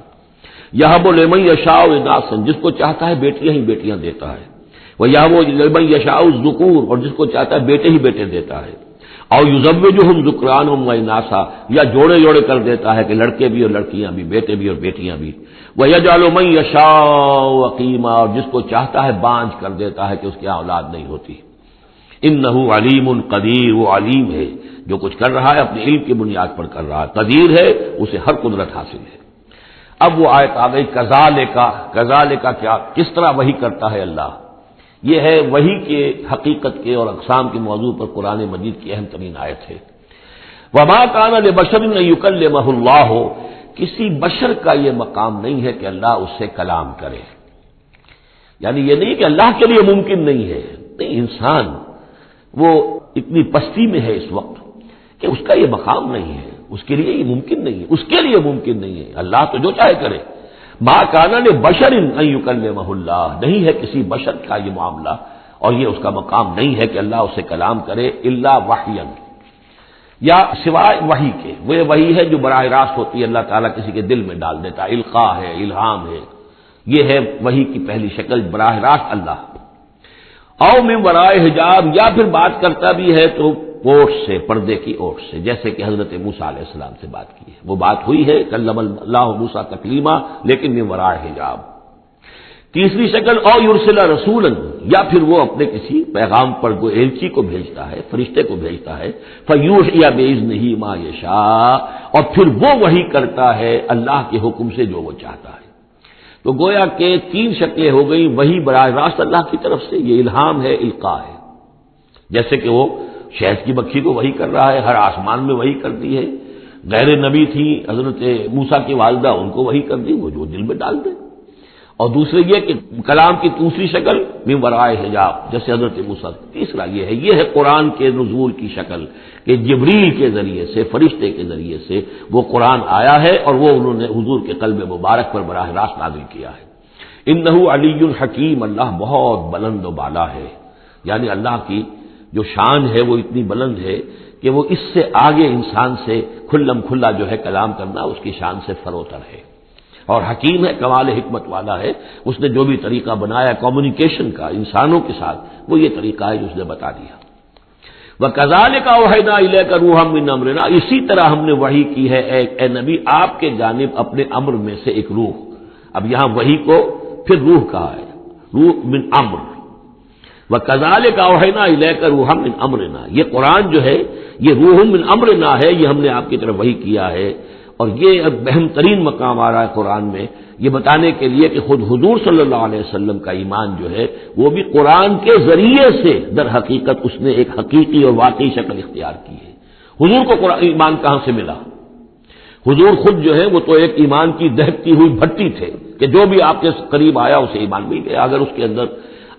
یہب لمن یشاء اناثا، جس کو چاہتا ہے بیٹیاں ہی بیٹیاں دیتا ہے. ویہب لمن یشاء الذکور، اور جس کو چاہتا ہے بیٹے ہی بیٹے دیتا ہے. اور یزوجہم ذکرانا و اناثا، یا جوڑے جوڑے کر دیتا ہے کہ لڑکے بھی اور لڑکیاں بھی، بیٹے بھی اور بیٹیاں بھی. ویجعل من یشاء عقیما، اور جس کو چاہتا ہے بانجھ کر دیتا ہے کہ اس کی اولاد نہیں ہوتی. انہ علیم قدیر، وہ علیم ہے، جو کچھ کر رہا ہے اپنے علم کی بنیاد پر کر رہا ہے، قدیر ہے، اسے ہر قدرت حاصل ہے. اب وہ آیت آ گئی کذالک، کیا کس طرح وحی کرتا ہے اللہ. یہ ہے وحی کے حقیقت کے اور اقسام کے موضوع پر قرآن مجید کی اہم ترین آیت ہے. وما کان لبشر ان یکلمہ اللہ، کسی بشر کا یہ مقام نہیں ہے کہ اللہ اس سے کلام کرے. یعنی یہ نہیں کہ اللہ کے لیے ممکن نہیں ہے، نہیں، انسان وہ اتنی پستی میں ہے اس وقت کہ اس کا یہ مقام نہیں ہے، اس کے لیے یہ ممکن نہیں ہے، اس کے لیے ممکن نہیں ہے. اللہ تو جو چاہے کرے. ما کان لبشر ان یکلمہ اللہ، نہیں ہے کسی بشر کا یہ معاملہ اور یہ اس کا مقام نہیں ہے کہ اللہ اسے کلام کرے الا وحیا، یا سوائے وحی کے. وہ وحی ہے جو براہ راست ہوتی ہے، اللہ تعالیٰ کسی کے دل میں ڈال دیتا ہے، القاء ہے، الہام ہے. یہ ہے وحی کی پہلی شکل، براہ راست اللہ. او من ورائے حجاب، یا پھر بات کرتا بھی ہے تو اوٹ سے، پردے کی اوٹ سے، جیسے کہ حضرت موسیٰ علیہ السلام سے بات کی ہے. وہ بات ہوئی ہے، کلم اللہ موسیٰ تکلیما، لیکن من ورائے حجاب. تیسری شکل او یرسل رسولا، یا پھر وہ اپنے کسی پیغام پر کوئی ایلچی کو بھیجتا ہے، فرشتے کو بھیجتا ہے. فیوحی باذنہ ما یشاء، اور پھر وہ وحی کرتا ہے اللہ کے حکم سے جو وہ چاہتا ہے. تو گویا کہ تین شکلیں ہو گئی. وحی براہ راست اللہ کی طرف سے، یہ الہام ہے، القاء ہے، جیسے کہ وہ شہد کی مکھی کو وحی کر رہا ہے، ہر آسمان میں وحی کرتی ہے. غیر نبی تھی حضرت موسیٰ کی والدہ، ان کو وحی کر دی، وہ جو دل میں ڈال دے. اور دوسرے یہ کہ کلام کی دوسری شکل من ورائے حجاب، جیسے حضرت موسیٰ. تیسرا یہ ہے قرآن کے نزول کی شکل کہ جبریل کے ذریعے سے، فرشتے کے ذریعے سے وہ قرآن آیا ہے اور وہ انہوں نے حضور کے قلب مبارک پر براہ راست نازل کیا ہے. انہ علی حکیم، اللہ بہت بلند و بالا ہے، یعنی اللہ کی جو شان ہے وہ اتنی بلند ہے کہ وہ اس سے آگے انسان سے کھلم کھلا جو ہے کلام کرنا اس کی شان سے فروتر ہے. اور حکیم ہے، کمال حکمت والا ہے. اس نے جو بھی طریقہ بنایا کمیونیکیشن کا انسانوں کے ساتھ، وہ یہ طریقہ ہے جو اس نے بتا دیا. وَكَذَلِكَ أَوْحَيْنَا إِلَيْكَ رُوحًا مِّنْ أَمْرِنَا، اسی طرح ہم نے وحی کی ہے اے نبی آپ کے جانب اپنے امر میں سے ایک روح. اب یہاں وحی کو پھر روح کہا ہے، روح من امر. وَكَذَلِكَ أَوْحَيْنَا إِلَيْكَ رُوحًا مِّنْ أَمْرِنَا، یہ قرآن جو ہے یہ روح من امرنا ہے، یہ ہم نے آپ کی طرف وحی کیا ہے. اور یہ اب اہم ترین مقام آ رہا ہے قرآن میں، یہ بتانے کے لیے کہ خود حضور صلی اللہ علیہ وسلم کا ایمان جو ہے وہ بھی قرآن کے ذریعے سے در حقیقت اس نے ایک حقیقی اور واقعی شکل اختیار کی ہے. حضور کو قرآن ایمان کہاں سے ملا؟ حضور خود جو ہے وہ تو ایک ایمان کی دہکتی ہوئی بھٹی تھے کہ جو بھی آپ کے قریب آیا اسے ایمان مل گیا. اگر اس کے اندر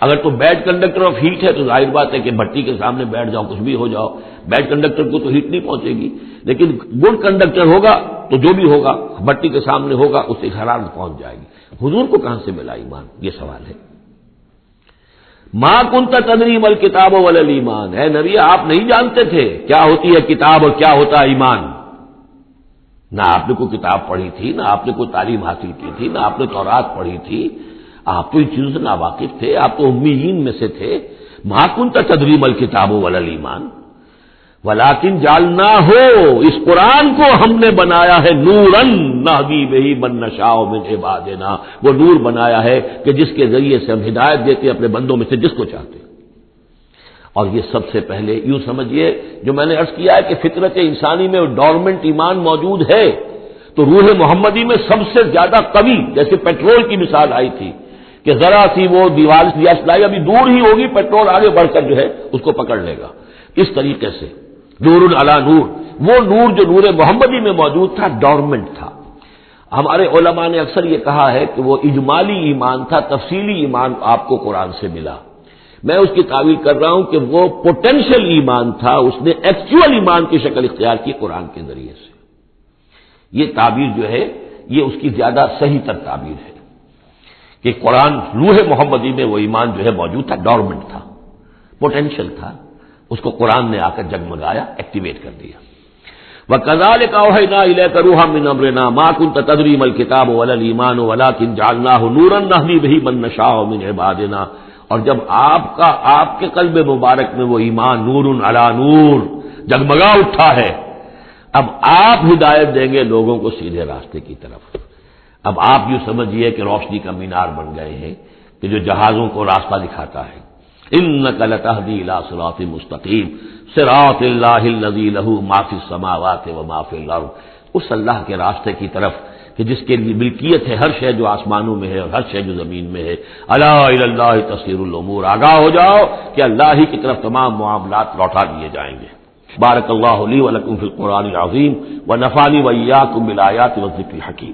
اگر تو بیڈ کنڈکٹر آف ہیٹ ہے تو ظاہر بات ہے کہ بھٹی کے سامنے بیٹھ جاؤ کچھ بھی ہو جاؤ، بیڈ کنڈکٹر کو تو ہیٹ نہیں پہنچے گی. لیکن گڈ کنڈکٹر ہوگا تو جو بھی ہوگا بھٹی کے سامنے ہوگا اسے حرارت پہنچ جائے گی. حضور کو کہاں سے ملا ایمان؟ یہ سوال ہے. ما کنت تدری ما الکتاب ولا الایمان، اے نبی آپ نہیں جانتے تھے کیا ہوتی ہے کتاب اور کیا ہوتا ہے ایمان. نہ آپ نے کوئی کتاب پڑھی تھی، نہ آپ نے کوئی تعلیم حاصل کی تھی، نہ آپ نے تورات پڑھی تھی. آپ تو ان چیزوں سے ناواقف تھے، آپ تو امیین میں سے تھے. ما کنت تدری ما الکتاب ولا الایمان ولیکن جعلناہ، اس قرآن کو ہم نے بنایا ہے نورن نہدی بہ من نشاء من عبادنا، وہ نور بنایا ہے کہ جس کے ذریعے سے ہم ہدایت دیتے ہیں اپنے بندوں میں سے جس کو چاہتے ہیں. اور یہ سب سے پہلے یوں سمجھیے جو میں نے عرض کیا ہے کہ فطرت انسانی میں ڈورمنٹ ایمان موجود ہے، تو روح محمدی میں سب سے زیادہ قوی، جیسے پیٹرول کی مثال آئی تھی کہ ذرا سی وہ دیوار یا سلائی ابھی دور ہی ہوگی، پیٹرول آگے بڑھ کر جو ہے اس کو پکڑ لے گا. اس طریقے سے نور علی نور، وہ نور جو نور محمدی میں موجود تھا ڈورمنٹ تھا. ہمارے علماء نے اکثر یہ کہا ہے کہ وہ اجمالی ایمان تھا، تفصیلی ایمان آپ کو قرآن سے ملا. میں اس کی تعویل کر رہا ہوں کہ وہ پوٹینشیل ایمان تھا، اس نے ایکچوئل ایمان کی شکل اختیار کی قرآن کے ذریعے سے. یہ تعبیر جو ہے یہ اس کی زیادہ صحیح تر تعبیر ہے کہ قرآن روح محمدی میں وہ ایمان جو ہے موجود تھا، ڈورمنٹ تھا، پوٹینشیل تھا، اس کو قرآن نے آ کر جگمگایا، ایکٹیویٹ کر دیا. وَكَذَلِكَ أَوْحَيْنَا إِلَيْكَ رُوحًا مِّنْ أَمْرِنَا مَا كُنتَ تَدْرِي مَا الْكِتَابُ وَلَا الْإِيمَانُ وَلَٰكِن جَعَلْنَاهُ نُورًا نَّهْدِي بِهِ مَن نَّشَاءُ مِنْ عِبَادِنَا. اور جب آپ کے قلب مبارک میں وہ ایمان نور علی نور جگمگا اٹھا ہے، اب آپ ہدایت دیں گے لوگوں کو سیدھے راستے کی طرف. اب آپ یوں سمجھیے کہ روشنی کا مینار بن گئے ہیں کہ جو جہازوں کو راستہ دکھاتا ہے. انک لتہدی الی صراط مستقیم صراط اللہ الذی لہ ما فی السماوات و ما فی الارض، اس اللہ کے راستے کی طرف کہ جس کے لیے ملکیت ہے ہر شے جو آسمانوں میں ہے اور ہر شے جو زمین میں ہے. الا الی اللہ تصیر الامور، آگاہ ہو جاؤ کہ اللہ ہی کی طرف تمام معاملات لوٹا دیے جائیں گے. بارک اللہ لی و لکم فی القرآن العظیم و نفعنی و ایاکم بالآیات والذکر الحکیم.